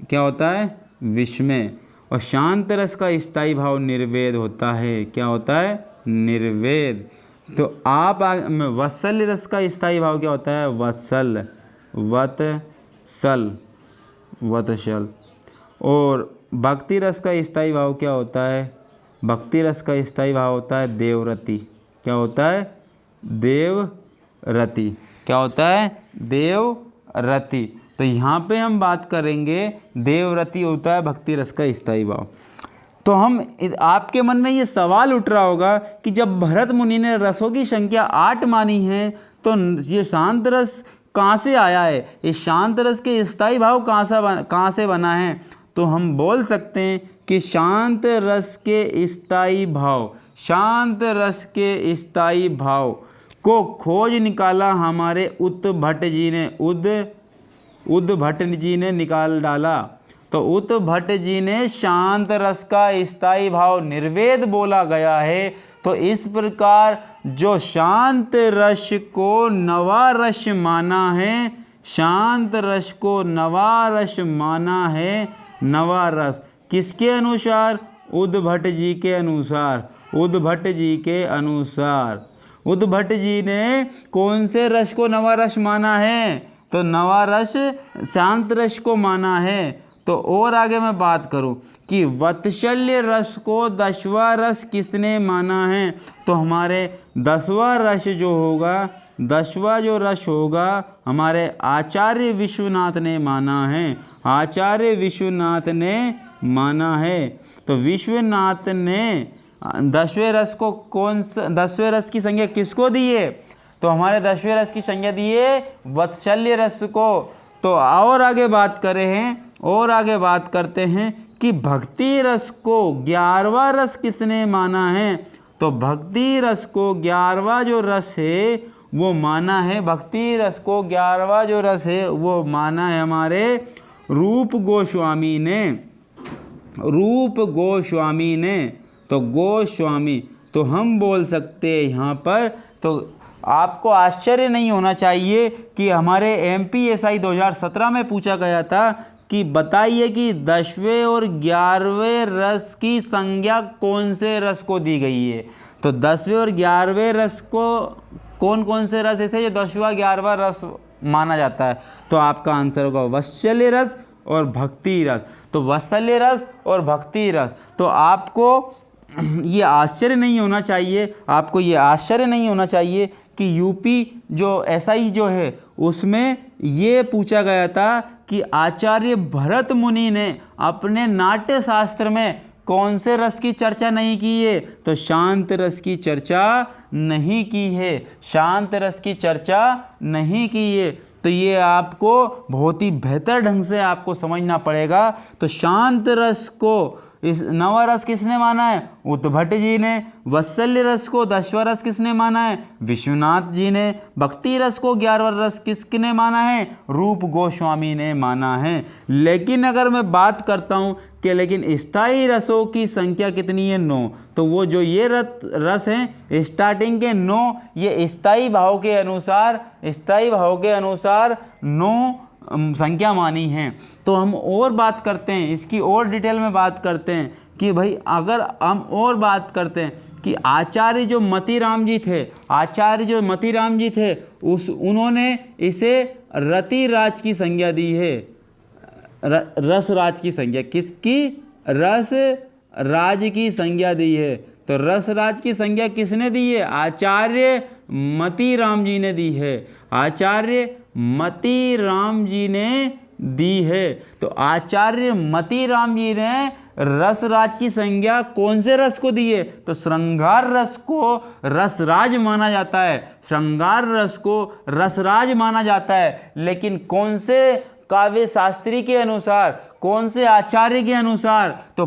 क्या होता है? विस्मय। और शांत रस का स्थायी भाव निर्वेद होता है। क्या होता है? निर्वेद। तो आप वत्सल रस का स्थायी भाव क्या होता है? वत्सल। वत्सल। और भक्ति रस का स्थायी भाव क्या होता है? भक्ति रस का स्थायी भाव होता है देवरति। क्या होता है? देवरति। क्या होता है? देवरति। तो यहाँ पे हम बात करेंगे देवरति होता है भक्ति रस का स्थायी भाव। तो आपके मन में ये सवाल उठ रहा होगा कि जब भरत मुनि ने रसों की संख्या 8 मानी है तो ये शांत रस कहाँ से आया है? इस शांत रस के स्थायी भाव कहाँ से बना है? तो हम बोल सकते हैं कि शांत रस के स्थायी भाव को खोज निकाला हमारे उद्भट जी ने निकाल डाला। तो उद्भट जी ने शांत रस का स्थायी भाव निर्वेद बोला गया है। तो इस प्रकार जो शांत रस को नवा रस माना है, शांत रस को नवा रस माना है, नवा रस किसके अनुसार? उद्भट जी के अनुसार, उद्भट जी के अनुसार। उद्भट जी ने कौन से रस को नवा रस माना है? तो नवा रस शांत रस को माना है। तो और आगे मैं बात करूं कि वात्सल्य रस को 10वां रस किसने माना है? तो हमारे 10वां रस जो होगा, 10वां जो रस होगा हमारे आचार्य विश्वनाथ ने माना है, आचार्य विश्वनाथ ने माना है। तो विश्वनाथ ने 10वें रस को कौन सा, 10वें रस की संज्ञा किसको दी है? तो हमारे 10वें रस की संज्ञा दी है वात्सल्य रस को। तो और आगे बात करें हैं, और आगे बात करते हैं कि भक्ति रस को 11वां रस किसने माना है? तो भक्ति रस को 11वां जो रस है वो माना है, भक्ति रस को 11वां जो रस है वो माना है हमारे रूप गोस्वामी ने, रूप गोस्वामी ने। तो गोस्वामी, तो हम बोल सकते हैं यहाँ पर, तो आपको आश्चर्य नहीं होना चाहिए कि हमारे MPSI 2017 में पूछा गया था कि बताइए कि 10वें और 11वें रस की संज्ञा कौन से रस को दी गई है। तो 10वें और 11वें रस को कौन कौन से रस ऐसे जो 10वां 11वां रस माना जाता है? तो आपका आंसर होगा वात्सल्य रस और भक्ति रस। तो वात्सल्य रस और भक्ति रस। तो आपको ये आश्चर्य नहीं होना चाहिए, आपको ये आश्चर्य नहीं होना चाहिए कि यूपी जो SI जो है उसमें ये पूछा गया था कि आचार्य भरत मुनि ने अपने नाट्य शास्त्र में कौन से रस की चर्चा नहीं की है? तो शांत रस की चर्चा नहीं की है, शांत रस की चर्चा नहीं की है। तो ये आपको बहुत ही बेहतर ढंग से आपको समझना पड़ेगा। तो शांत रस को इस नवा रस किसने माना है? उद्भट जी ने। वात्सल्य रस को 10वां रस किसने माना है? विश्वनाथ जी ने। भक्ति रस को 11वां रस किसने माना है? रूप गोस्वामी ने माना है। लेकिन अगर मैं बात करता हूँ कि लेकिन स्थायी रसों की संख्या कितनी है? 9। तो वो जो ये रस हैं स्टार्टिंग के 9, ये स्थायी भाव के अनुसार, स्थायी भाव के अनुसार 9 संख्या मानी है। तो हम और बात करते हैं, इसकी और डिटेल में बात करते हैं कि भाई अगर हम और बात करते हैं कि आचार्य जो मतीराम जी थे, आचार्य जो मतीराम जी थे उन्होंने इसे रतिराज की संज्ञा दी है। रसराज की संज्ञा किसकी? रस राज की संज्ञा दी है। तो रसराज की संज्ञा किसने दी है? आचार्य मतीराम जी ने दी है, आचार्य मतीराम जी ने दी है। तो आचार्य मतीराम जी ने रसराज की संज्ञा कौन से रस को दी है? तो श्रृंगार रस को रसराज माना जाता है, श्रृंगार रस को रसराज माना जाता है। लेकिन कौन से काव्य शास्त्री के अनुसार, कौन से आचार्य के अनुसार? तो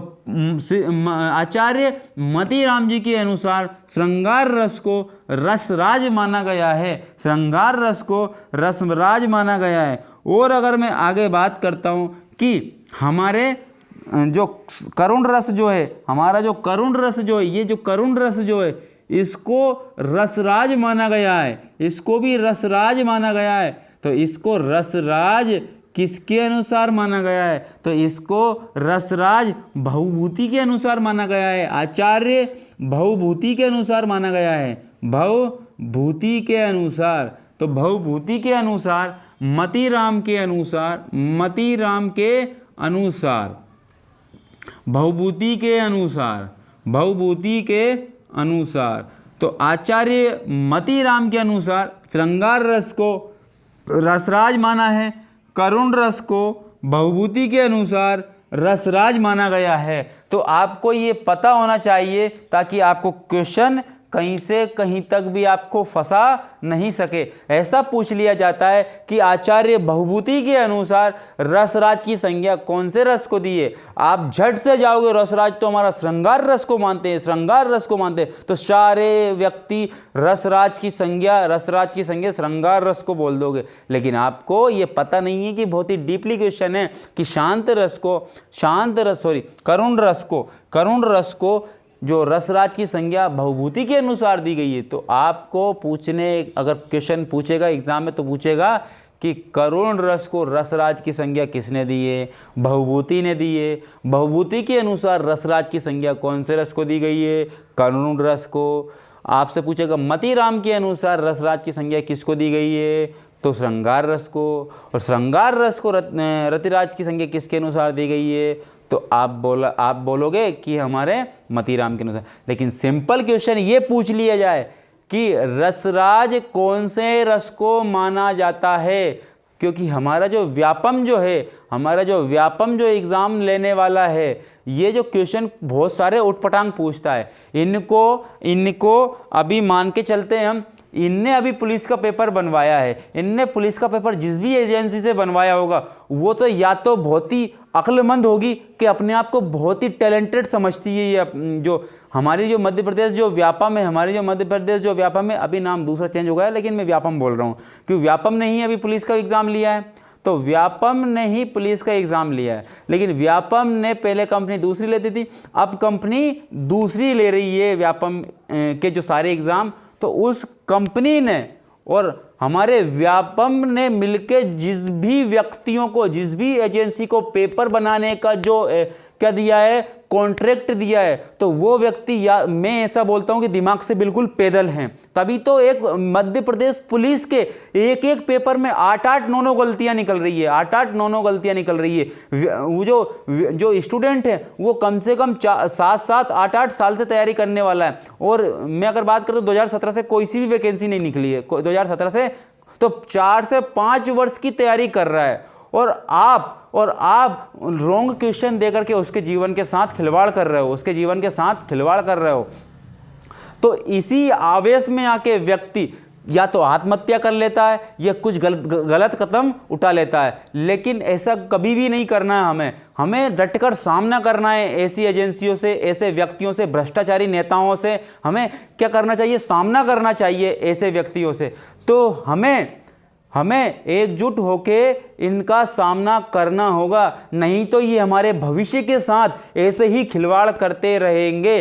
आचार्य मतीराम जी के अनुसार श्रृंगार रस को रसराज माना गया है, श्रृंगार रस को रसराज माना गया है। और अगर मैं आगे बात करता हूँ कि हमारे जो करुण रस जो है, हमारा जो करुण रस जो है, ये जो करुण रस जो है इसको रसराज माना गया है, इसको भी रसराज माना गया है। तो इसको रसराज किसके अनुसार माना गया है? तो इसको रसराज भवभूति के अनुसार माना गया है, आचार्य भवभूति के अनुसार माना गया है, भवभूति के अनुसार। तो भवभूति के अनुसार, मतीराम के अनुसार, मतीराम के अनुसार, भवभूति के अनुसार, भवभूति के अनुसार। तो आचार्य मतीराम के अनुसार श्रृंगार रस को रसराज माना है, करुण रस को भवभूति के अनुसार रसराज माना गया है। तो आपको ये पता होना चाहिए ताकि आपको क्वेश्चन कहीं से कहीं तक भी आपको फंसा नहीं सके। ऐसा पूछ लिया जाता है कि आचार्य भवभूति के अनुसार रसराज की संज्ञा कौन से रस को दी है? आप झट से जाओगे रसराज तो हमारा श्रृंगार रस को मानते हैं, श्रृंगार रस को मानते हैं। तो सारे व्यक्ति रसराज की संज्ञा श्रृंगार रस को बोल दोगे। लेकिन आपको ये पता नहीं है कि बहुत ही डीपली क्वेश्चन है कि करुण रस को जो रसराज की संज्ञा बहुभूति के अनुसार दी गई है, तो आपको पूछने, अगर क्वेश्चन पूछेगा एग्जाम में तो पूछेगा कि करुण रस को रसराज की संज्ञा किसने दी है? बहुभूति ने दी है। बहुभूति के अनुसार रसराज की संज्ञा कौन से रस को दी गई है? करुण रस को। आपसे पूछेगा मतिराम के अनुसार रसराज की संज्ञा किसको दी गई है? तो श्रृंगार रस को। और श्रृंगार रस को रतिराज की संज्ञा किसके अनुसार दी गई है? तो आप बोलोगे कि हमारे मतिराम के अनुसार। लेकिन सिंपल क्वेश्चन ये पूछ लिया जाए कि रसराज कौन से रस को माना जाता है, क्योंकि हमारा जो व्यापम जो एग्ज़ाम लेने वाला है, ये जो क्वेश्चन बहुत सारे उटपटांग पूछता है। इनको अभी मान के चलते हैं हम, इनने अभी पुलिस का पेपर बनवाया है, इनने पुलिस का पेपर जिस भी एजेंसी से बनवाया होगा वो तो या तो बहुत ही अक्लमंद होगी कि अपने आप को बहुत ही टैलेंटेड समझती है। ये जो हमारी जो मध्य प्रदेश जो व्यापम है, अभी नाम दूसरा चेंज हो गया है, लेकिन मैं व्यापम बोल रहा हूँ क्योंकि व्यापम ने ही अभी पुलिस का एग्ज़ाम लिया है। तो व्यापम ने ही पुलिस का एग्ज़ाम लिया है, लेकिन व्यापम ने पहले कंपनी दूसरी लेती थी, अब कंपनी दूसरी ले रही है व्यापम के जो सारे एग्ज़ाम। तो उस कंपनी ने और हमारे व्यापम ने मिलके जिस भी व्यक्तियों को, जिस भी एजेंसी को पेपर बनाने का जो क्या दिया है, कॉन्ट्रैक्ट दिया है, तो वो व्यक्ति, या मैं ऐसा बोलता हूं कि दिमाग से बिल्कुल पैदल हैं। तभी तो एक मध्य प्रदेश पुलिस के एक पेपर में 8-8 9 गलतियां निकल रही है, 8-8 9 गलतियां निकल रही है। वो जो स्टूडेंट है वो कम से कम 7-7 8-8 साल से तैयारी करने वाला है। और मैं अगर बात करूं तो 2017 से कोई सी भी वैकेंसी नहीं निकली है, 2017 से, तो 4 से 5 वर्ष की तैयारी कर रहा है। और आप रॉन्ग क्वेश्चन देकर के उसके जीवन के साथ खिलवाड़ कर रहे हो, तो इसी आवेश में आके व्यक्ति या तो आत्महत्या कर लेता है या कुछ गलत कदम उठा लेता है। लेकिन ऐसा कभी भी नहीं करना है, हमें डटकर सामना करना है ऐसी एजेंसियों से, ऐसे व्यक्तियों से, भ्रष्टाचारी नेताओं से। हमें क्या करना चाहिए? सामना करना चाहिए ऐसे व्यक्तियों से। तो हमें एकजुट होके इनका सामना करना होगा, नहीं तो ये हमारे भविष्य के साथ ऐसे ही खिलवाड़ करते रहेंगे।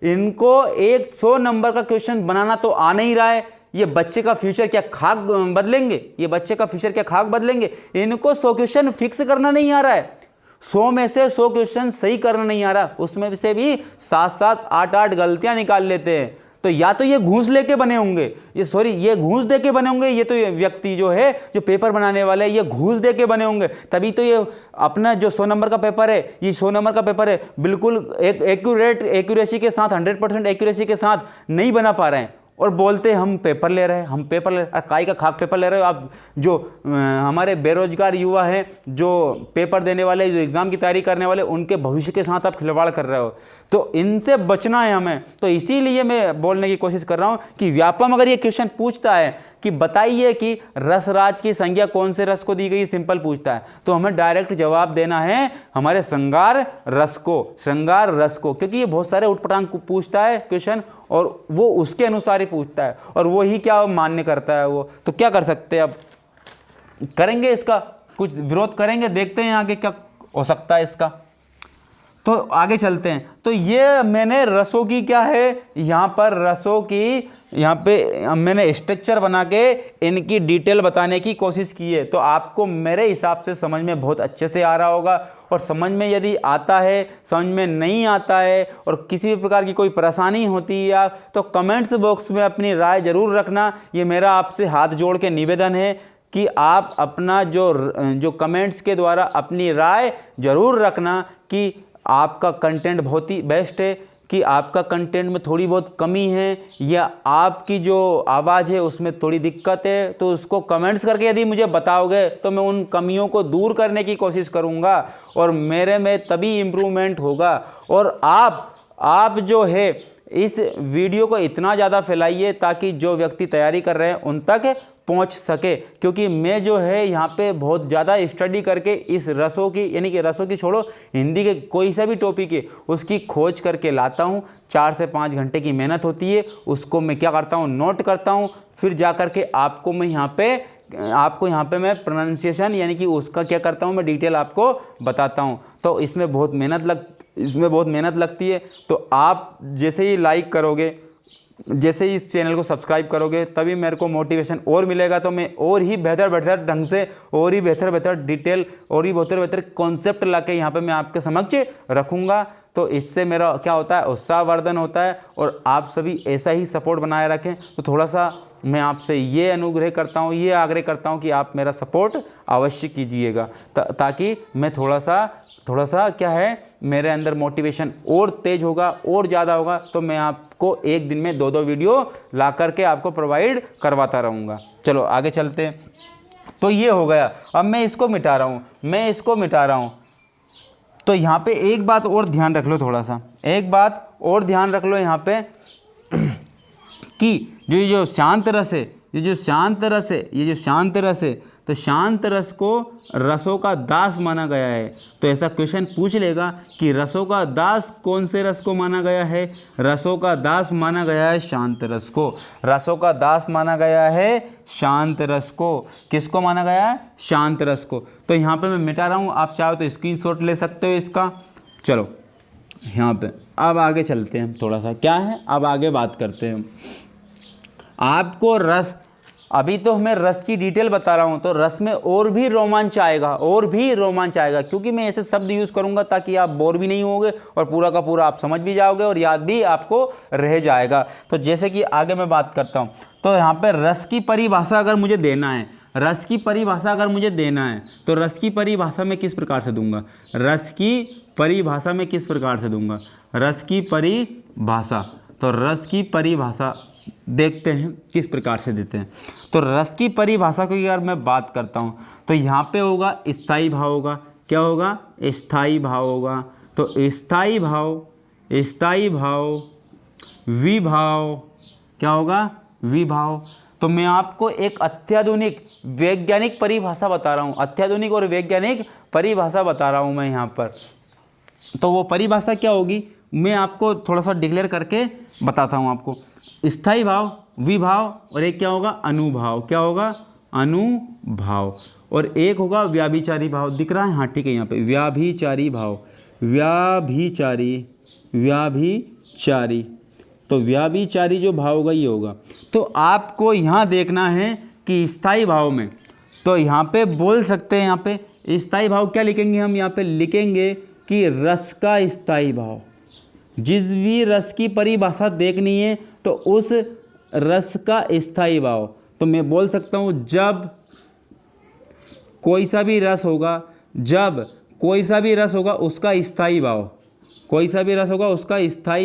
इनको 100 नंबर का क्वेश्चन बनाना तो आ नहीं रहा है। ये बच्चे का फ्यूचर क्या खाक बदलेंगे? इनको 100 क्वेश्चन फिक्स करना नहीं आ रहा है, 100 में से 100 क्वेश्चन सही करना नहीं आ रहा, उसमें से भी 7-7 8-8 गलतियां निकाल लेते हैं। तो या तो ये घूस लेके बने होंगे, ये घूस दे के बने होंगे, ये तो ये व्यक्ति जो है, जो पेपर बनाने वाले हैं, ये घूस दे के बने होंगे। तभी तो ये अपना जो 100 नंबर का पेपर है, ये 100 नंबर का पेपर है, बिल्कुल एक्यूरेसी के साथ, 100% एक्यूरेसी के साथ नहीं बना पा रहे हैं। और बोलते हम पेपर ले रहे हैं, काई का खाक पेपर ले रहे हो आप। जो हमारे बेरोजगार युवा हैं, जो पेपर देने वाले, जो एग्ज़ाम की तैयारी करने वाले, उनके भविष्य के साथ आप खिलवाड़ कर रहे हो, तो इनसे बचना है हमें। तो इसीलिए मैं बोलने की कोशिश कर रहा हूँ कि व्यापम अगर ये क्वेश्चन पूछता है कि बताइए कि रसराज की संज्ञा कौन से रस को दी गई, सिंपल पूछता है, तो हमें डायरेक्ट जवाब देना है हमारे श्रृंगार रस को, क्योंकि ये बहुत सारे उटपटांग पूछता है क्वेश्चन, और वो उसके अनुसार ही पूछता है, और वो ही क्या मान्य करता है वो। तो क्या कर सकते हैं? अब करेंगे इसका कुछ विरोध करेंगे, देखते हैं आगे क्या हो सकता है इसका। तो आगे चलते हैं। तो ये मैंने रसों की क्या है, यहाँ पर रसों की, यहाँ पे मैंने स्ट्रक्चर बना के इनकी डिटेल बताने की कोशिश की है। तो आपको मेरे हिसाब से समझ में बहुत अच्छे से आ रहा होगा। और समझ में यदि आता है, समझ में नहीं आता है, और किसी भी प्रकार की कोई परेशानी होती है तो कमेंट्स बॉक्स में अपनी राय ज़रूर रखना। ये मेरा आपसे हाथ जोड़ के निवेदन है कि आप अपना जो कमेंट्स के द्वारा अपनी राय ज़रूर रखना कि आपका कंटेंट बहुत ही बेस्ट है, कि आपका कंटेंट में थोड़ी बहुत कमी है, या आपकी जो आवाज़ है उसमें थोड़ी दिक्कत है, तो उसको कमेंट्स करके यदि मुझे बताओगे तो मैं उन कमियों को दूर करने की कोशिश करूँगा, और मेरे में तभी इम्प्रूवमेंट होगा। और आप जो है इस वीडियो को इतना ज़्यादा फैलाइए ताकि जो व्यक्ति तैयारी कर रहे हैं उन तक पहुंच सके, क्योंकि मैं जो है यहाँ पे बहुत ज़्यादा स्टडी करके इस रसों की, यानी कि रसों की छोड़ो, हिंदी के कोई सा भी टॉपिक है उसकी खोज करके लाता हूँ। 4 से 5 घंटे की मेहनत होती है, उसको मैं क्या करता हूँ, नोट करता हूँ, फिर जा कर के आपको यहाँ पे मैं प्रोनाउंसिएशन, यानी कि उसका क्या करता हूँ, मैं डिटेल आपको बताता हूँ। तो इसमें बहुत मेहनत इसमें बहुत मेहनत लगती है। तो आप जैसे ही लाइक करोगे, जैसे ही इस चैनल को सब्सक्राइब करोगे, तभी मेरे को मोटिवेशन और मिलेगा, तो मैं और ही बेहतर ढंग से, और ही बेहतर डिटेल, और ही बेहतर कॉन्सेप्ट लाके यहाँ पे मैं आपके समक्ष रखूँगा। तो इससे मेरा क्या होता है, उत्साहवर्धन होता है। और आप सभी ऐसा ही सपोर्ट बनाए रखें। तो थोड़ा सा मैं आपसे ये अनुग्रह करता हूँ, ये आग्रह करता हूँ कि आप मेरा सपोर्ट अवश्य कीजिएगा, ताकि मैं थोड़ा सा क्या है, मेरे अंदर मोटिवेशन और तेज होगा, और ज़्यादा होगा। तो मैं आपको एक दिन में 2-2 वीडियो ला करके आपको प्रोवाइड करवाता रहूँगा। चलो आगे चलते हैं। तो ये हो गया। अब मैं इसको मिटा रहा हूँ, तो यहाँ पे एक बात और ध्यान रख लो, थोड़ा सा एक बात और ध्यान रख लो यहाँ पे कि जो शांत रस है, ये जो शांत रस है, तो शांत रस को रसों का दास माना गया है। तो ऐसा क्वेश्चन पूछ लेगा कि रसों का दास कौन से रस को माना गया है? रसों का दास माना गया है शांत रस को। रसों का दास माना गया है शांत रस को। किसको माना गया है? शांत रस को। तो यहाँ पे मैं मिटा रहा हूँ, आप चाहो तो स्क्रीनशॉट ले सकते हो इसका। चलो यहाँ पे अब आगे चलते हैं, थोड़ा सा क्या है, अब आगे बात करते हैं। आपको रस, अभी तो मैं रस की डिटेल बता रहा हूँ, तो रस में और भी रोमांच आएगा, क्योंकि मैं ऐसे शब्द यूज़ करूँगा ताकि आप बोर भी नहीं होगे और पूरा का पूरा आप समझ भी जाओगे और याद भी आपको रह जाएगा। तो जैसे कि आगे मैं बात करता हूँ, तो यहाँ पे रस की परिभाषा अगर मुझे देना है, तो रस की परिभाषा मैं किस प्रकार से दूंगा? तो रस की परिभाषा देखते हैं किस प्रकार से देते हैं। तो रस की परिभाषा की अगर मैं बात करता हूँ, तो यहाँ पे होगा स्थायी भाव होगा। क्या होगा? स्थायी भाव होगा। तो स्थायी भाव, विभाव, क्या होगा? विभाव। तो मैं आपको एक अत्याधुनिक वैज्ञानिक परिभाषा बता रहा हूँ, अत्याधुनिक और वैज्ञानिक परिभाषा बता रहा हूँ मैं यहाँ पर। तो वो परिभाषा क्या होगी, मैं आपको थोड़ा सा डिक्लेयर करके बताता हूँ आपको। स्थायी भाव, विभाव, और एक क्या होगा? अनुभाव। क्या होगा? अनुभाव। और एक होगा व्याभिचारी भाव। दिख रहा है? हाँ ठीक है, यहाँ पे व्याभिचारी भाव, व्याभिचारी। तो व्याभिचारी जो भाव होगा ये होगा। तो आपको यहाँ देखना है कि स्थायी भाव में, तो यहाँ पे बोल सकते हैं, यहाँ पे स्थायी भाव क्या लिखेंगे हम? यहाँ पे लिखेंगे कि रस का स्थायी भाव। जिस भी रस की परिभाषा देखनी है तो उस रस का स्थायी भाव। तो मैं बोल सकता हूँ जब कोई सा भी रस होगा उसका स्थायी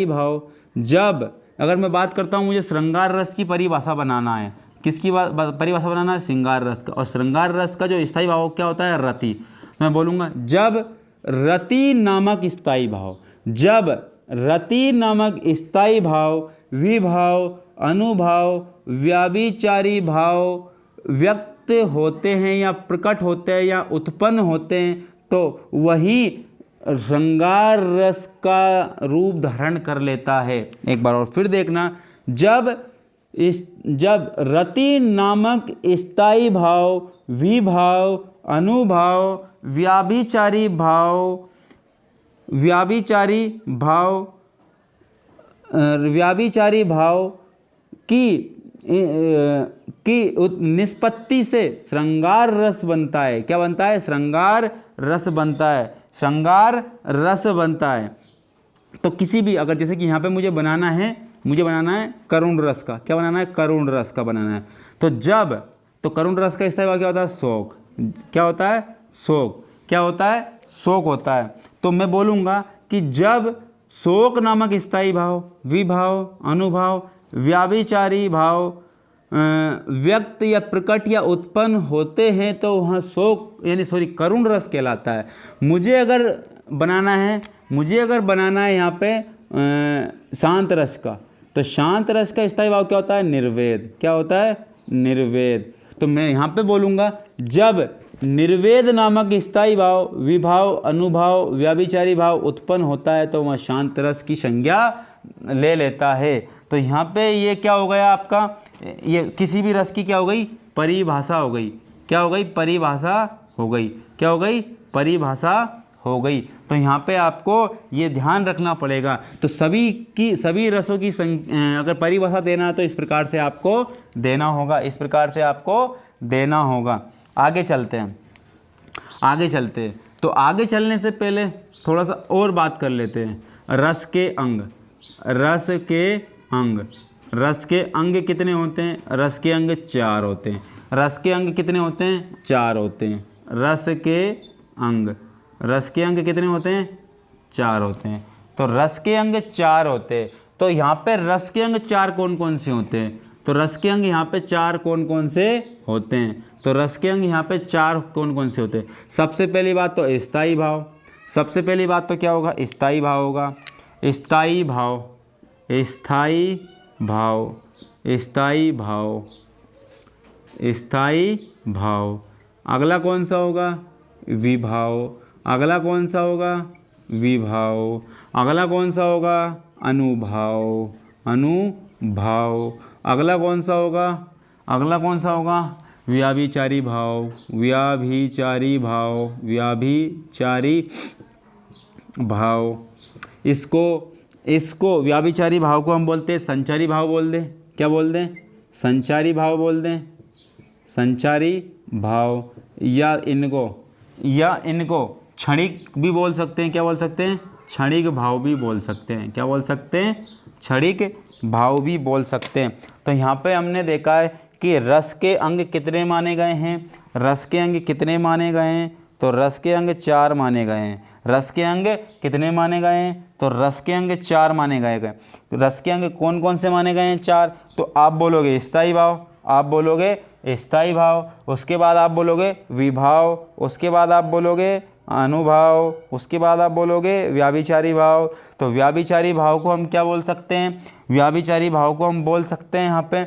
भाव। जब अगर मैं बात करता हूँ, मुझे श्रृंगार रस की परिभाषा बनाना है। किसकी परिभाषा बनाना है? श्रृंगार रस का। और श्रृंगार रस का जो स्थायी भाव क्या होता है? रति। मैं बोलूँगा जब रति नामक स्थायी भाव, विभाव, अनुभाव, व्याभिचारी भाव व्यक्त होते हैं या प्रकट होते हैं या उत्पन्न होते हैं, तो वही श्रृंगार रस का रूप धारण कर लेता है। एक बार और फिर देखना, जब रति नामक स्थायी भाव, विभाव, अनुभाव, व्याभिचारी भाव की निष्पत्ति से श्रृंगार रस बनता है। क्या बनता है? श्रृंगार रस बनता है। तो किसी भी, अगर जैसे कि यहाँ पे मुझे बनाना है करुण रस का। क्या बनाना है? करुण रस का बनाना है। तो करुण रस का स्थायी भाव क्या होता है? शोक। क्या होता है? शोक। क्या होता है? शोक होता है। तो मैं बोलूँगा कि जब शोक नामक स्थायी भाव, विभाव, अनुभाव, व्याभिचारी भाव व्यक्त या प्रकट या उत्पन्न होते हैं, तो वहाँ शोक करुण रस कहलाता है। मुझे अगर बनाना है यहाँ पे शांत रस का, तो शांत रस का स्थायी भाव क्या होता है? निर्वेद। क्या होता है? निर्वेद। तो मैं यहाँ पे बोलूँगा जब निर्वेद नामक स्थायी भाव, विभाव, अनुभाव, व्याभिचारी भाव उत्पन्न होता है, तो वह शांत रस की संज्ञा ले लेता है। तो यहाँ पे ये क्या हो गया आपका? ये किसी भी रस की क्या हो गई? परिभाषा हो गई। क्या हो गई? परिभाषा हो गई। क्या हो गई? परिभाषा हो गई। तो यहाँ पे आपको ये ध्यान रखना पड़ेगा। तो सभी रसों की अगर परिभाषा देना है तो इस प्रकार से आपको देना होगा, इस प्रकार से आपको देना होगा। आगे चलते हैं, आगे चलते हैं। तो आगे चलने से पहले थोड़ा सा और बात कर लेते हैं। रस के अंग, रस के अंग, रस के अंग कितने होते हैं? रस के अंग 4 होते हैं। रस के अंग कितने होते हैं? 4 होते हैं। रस के अंग, रस के अंग कितने होते हैं? 4 होते हैं। तो रस के अंग 4 होते हैं। तो यहाँ पे रस के अंग 4 कौन कौन से होते हैं? तो रस के अंग यहाँ पे 4 कौन कौन से होते हैं? तो रस के अंग यहाँ पे 4 कौन कौन से होते हैं? सबसे पहली बात तो स्थायी भाव, सबसे पहली बात तो क्या होगा? स्थायी भाव होगा। स्थायी भाव, स्थायी भाव, स्थायी भाव, स्थायी भाव। अगला कौन सा होगा? विभाव। अगला कौन सा होगा? विभाव। अगला कौन सा होगा? अनुभाव, अनुभाव। अगला कौन सा होगा? अगला कौन सा होगा? व्याभिचारी भाव, व्याभिचारी भाव, व्याभिचारी भाव। इसको व्याभिचारी भाव को हम बोलते हैं संचारी भाव बोल दें। क्या बोल दें? संचारी भाव बोल दें, संचारी भाव। या इनको क्षणिक भी बोल सकते हैं। क्या बोल सकते हैं? क्षणिक भाव भी बोल सकते हैं। क्या बोल सकते हैं? क्षणिक भाव भी बोल सकते हैं। तो यहाँ पे हमने देखा है कि रस के अंग कितने माने गए हैं? रस के अंग कितने माने गए हैं? तो रस के अंग 4 माने गए हैं। रस के अंग कितने माने गए हैं? तो रस के अंग 4 माने गए। रस के अंग कौन कौन से माने गए हैं? 4। तो आप बोलोगे स्थायी भाव, आप बोलोगे स्थायी भाव, उसके बाद आप बोलोगे विभाव, उसके बाद आप बोलोगे अनुभाव, उसके बाद आप बोलोगे व्याभिचारी भाव। तो व्याभिचारी भाव को हम क्या बोल सकते हैं? व्याभिचारी भाव को हम बोल सकते हैं यहाँ पे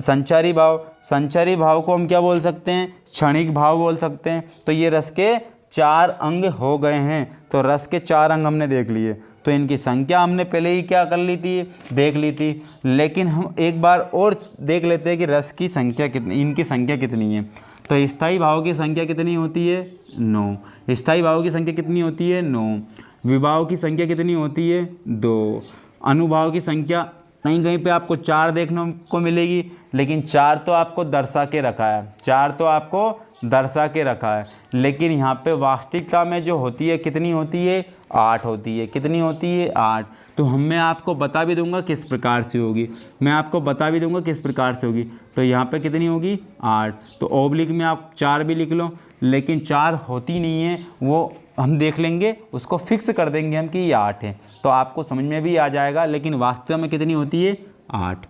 संचारी भाव। संचारी भाव को हम क्या बोल सकते हैं? क्षणिक भाव बोल सकते हैं। तो ये रस के 4 अंग हो गए हैं। तो रस के 4 अंग हमने देख लिए। तो इनकी संख्या हमने पहले ही क्या कर ली थी? देख ली थी। लेकिन हम एक बार और देख लेते हैं कि रस की संख्या कितनी, इनकी संख्या कितनी है। तो स्थायी भाव की संख्या कितनी होती है? 9। स्थायी भाव की संख्या कितनी होती है? 9। विभाव की संख्या कितनी होती है? 2। अनुभाव की संख्या कहीं कहीं पे आपको 4 देखने को मिलेगी, लेकिन 4 तो आपको दर्शा के रखा है, 4 तो आपको दर्शा के रखा है। लेकिन यहाँ पे वास्तविकता में जो होती है कितनी होती है? 8 होती है। कितनी होती है? 8। तो मैं आपको बता भी दूंगा किस प्रकार से होगी, मैं आपको बता भी दूंगा किस प्रकार से होगी। तो यहाँ पे कितनी होगी? 8। तो ओब्लिक में आप 4 भी लिख लो, लेकिन 4 होती नहीं है, वो हम देख लेंगे, उसको फिक्स कर देंगे हम कि ये 8 है, तो आपको समझ में भी आ जाएगा। लेकिन वास्तव में कितनी होती है? 8।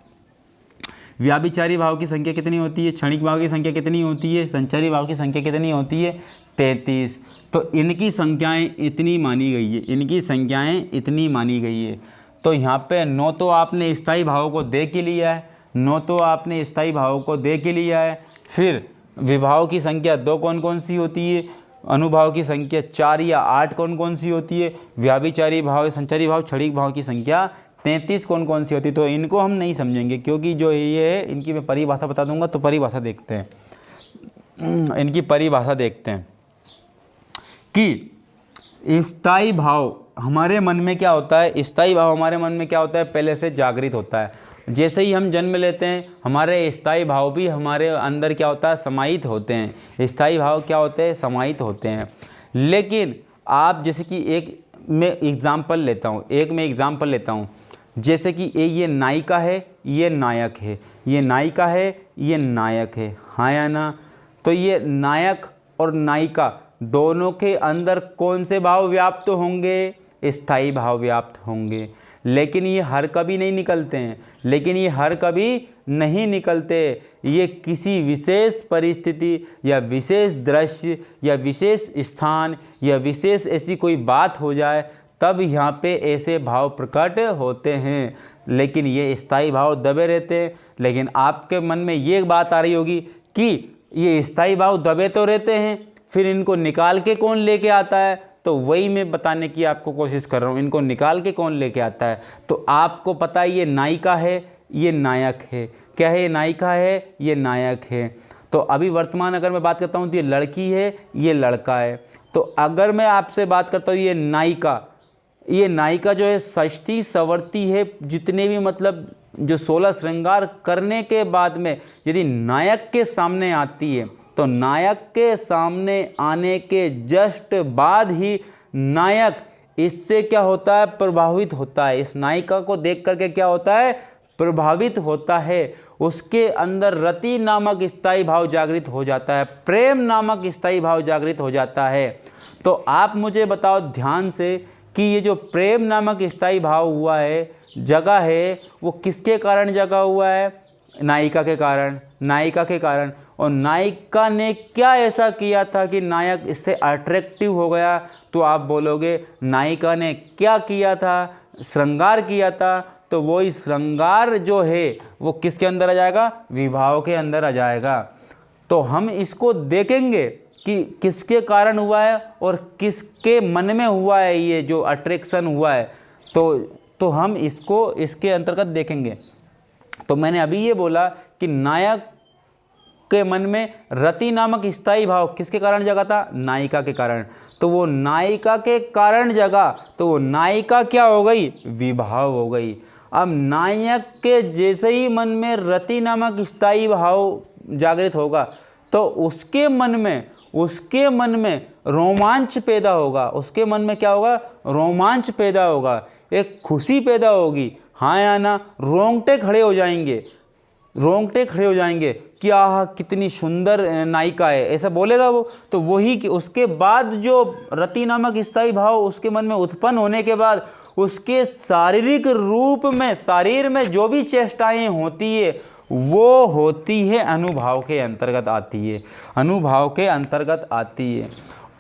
व्याभिचारी भाव की संख्या कितनी होती है? क्षणिक भाव की संख्या कितनी होती है? संचारी भाव की संख्या कितनी होती है? 33। तो इनकी संख्याएं इतनी मानी गई है, इनकी संख्याएं इतनी मानी गई है। तो यहाँ पे 9 तो आपने स्थायी भाव को देख ही लिया है, 9 तो आपने स्थायी भाव को देख ही लिया है। फिर विभाव की संख्या 2 कौन कौन सी होती है? अनुभाव की संख्या 4 या 8 कौन कौन सी होती है? व्याभिचारी भाव, संचारी भाव, क्षणिक भाव की संख्या 33 कौन कौन सी होती है? तो इनको हम नहीं समझेंगे, क्योंकि जो ये है इनकी मैं परिभाषा बता दूंगा। तो परिभाषा देखते हैं, इनकी परिभाषा देखते हैं कि स्थायी भाव हमारे मन में क्या होता है? स्थायी भाव हमारे मन में क्या होता है? पहले से जागृत होता है। जैसे ही हम जन्म लेते हैं, हमारे स्थायी भाव भी हमारे अंदर क्या होता है? समाहित होते हैं। स्थायी भाव क्या होते हैं? समाहित होते हैं। लेकिन आप जैसे कि मैं एग्ज़ाम्पल लेता हूँ, जैसे कि ये नायिका है, ये नायक है, ये नायिका है, ये नायक है, हाँ या ना? तो ये नायक और नायिका दोनों के अंदर कौन से भाव व्याप्त होंगे? स्थायी भाव व्याप्त होंगे। लेकिन ये हर कभी नहीं निकलते हैं, लेकिन ये हर कभी नहीं निकलते। ये किसी विशेष परिस्थिति या विशेष दृश्य या विशेष स्थान या विशेष ऐसी कोई बात हो जाए, तब यहाँ पे ऐसे भाव प्रकट होते हैं। लेकिन ये स्थायी भाव दबे रहते हैं। लेकिन आपके मन में ये बात आ रही होगी कि ये स्थायी भाव दबे तो रहते हैं, फिर इनको निकाल के कौन लेके आता है? तो वही मैं बताने की आपको कोशिश कर रहा हूँ, इनको निकाल के कौन लेके आता है। तो आपको पता है ये नायिका है, ये नायक है। क्या है? ये नायिका है, ये नायक है। तो अभी वर्तमान अगर मैं बात करता हूँ तो ये लड़की है, ये लड़का है। तो अगर मैं आपसे बात करता हूँ ये नायिका जो है सजती संवरती है, जितने भी मतलब जो 16 श्रृंगार करने के बाद में यदि नायक के सामने आती है तो नायक के सामने आने के जस्ट बाद ही नायक इससे क्या होता है, प्रभावित होता है। इस नायिका को देख करके क्या होता है, प्रभावित होता है। उसके अंदर रति नामक स्थायी भाव जागृत हो जाता है, प्रेम नामक स्थायी भाव जागृत हो जाता है। तो आप मुझे बताओ ध्यान से कि ये जो प्रेम नामक स्थायी भाव हुआ है, जगह है, वो किसके कारण जगा हुआ है, नायिका के कारण। और नायिका ने क्या ऐसा किया था कि नायक इससे अट्रैक्टिव हो गया? तो आप बोलोगे नायिका ने क्या किया था, श्रृंगार किया था। तो वही श्रृंगार जो है वो किसके अंदर आ जाएगा, विभाव के अंदर आ जाएगा। तो हम इसको देखेंगे कि किसके कारण हुआ है और किसके मन में हुआ है ये जो अट्रैक्शन हुआ है। तो हम इसको इसके अंतर्गत देखेंगे। तो मैंने अभी ये बोला कि नायक के मन में रति नामक स्थायी भाव किसके कारण जगा था, नायिका के कारण। तो वो नायिका के कारण जगा, तो वो नायिका क्या हो गई, विभाव हो गई। अब नायक के जैसे ही मन में रति नामक स्थायी भाव जागृत होगा तो उसके मन में रोमांच पैदा होगा। उसके मन में क्या होगा, रोमांच पैदा होगा, एक खुशी पैदा होगी। हाँ या ना, रोंगटे खड़े हो जाएंगे कि आह कितनी सुंदर नायिका है, ऐसा बोलेगा वो। तो वही कि उसके बाद जो रति नामक स्थायी भाव उसके मन में उत्पन्न होने के बाद उसके शारीरिक रूप में, शरीर में जो भी चेष्टाएं होती है वो होती है अनुभाव के अंतर्गत आती है।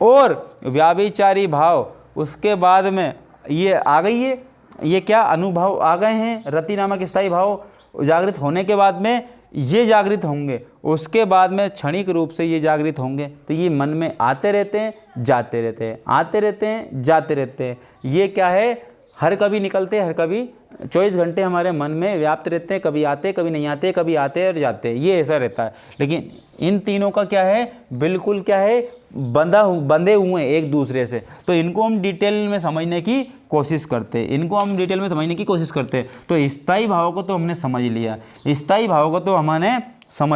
और व्याभिचारी भाव उसके बाद में ये आ गई है, ये क्या अनुभव आ गए हैं। रति नामक स्थायी भाव जागृत होने के बाद में ये जागृत होंगे, उसके बाद में क्षणिक रूप से ये जागृत होंगे। तो ये मन में आते रहते हैं, जाते रहते हैं, आते रहते हैं, जाते रहते हैं। ये क्या है, हर कभी निकलते हैं, हर कभी 24 घंटे हमारे मन में व्याप्त रहते हैं। कभी आते, कभी नहीं आते, कभी आते और जाते, ये ऐसा रहता है। लेकिन इन तीनों का क्या है, बिल्कुल क्या है, बंधे हुए हैं एक दूसरे से। तो इनको हम डिटेल में समझने की कोशिश करते हैं। तो स्थायी भाव को तो हमने समझ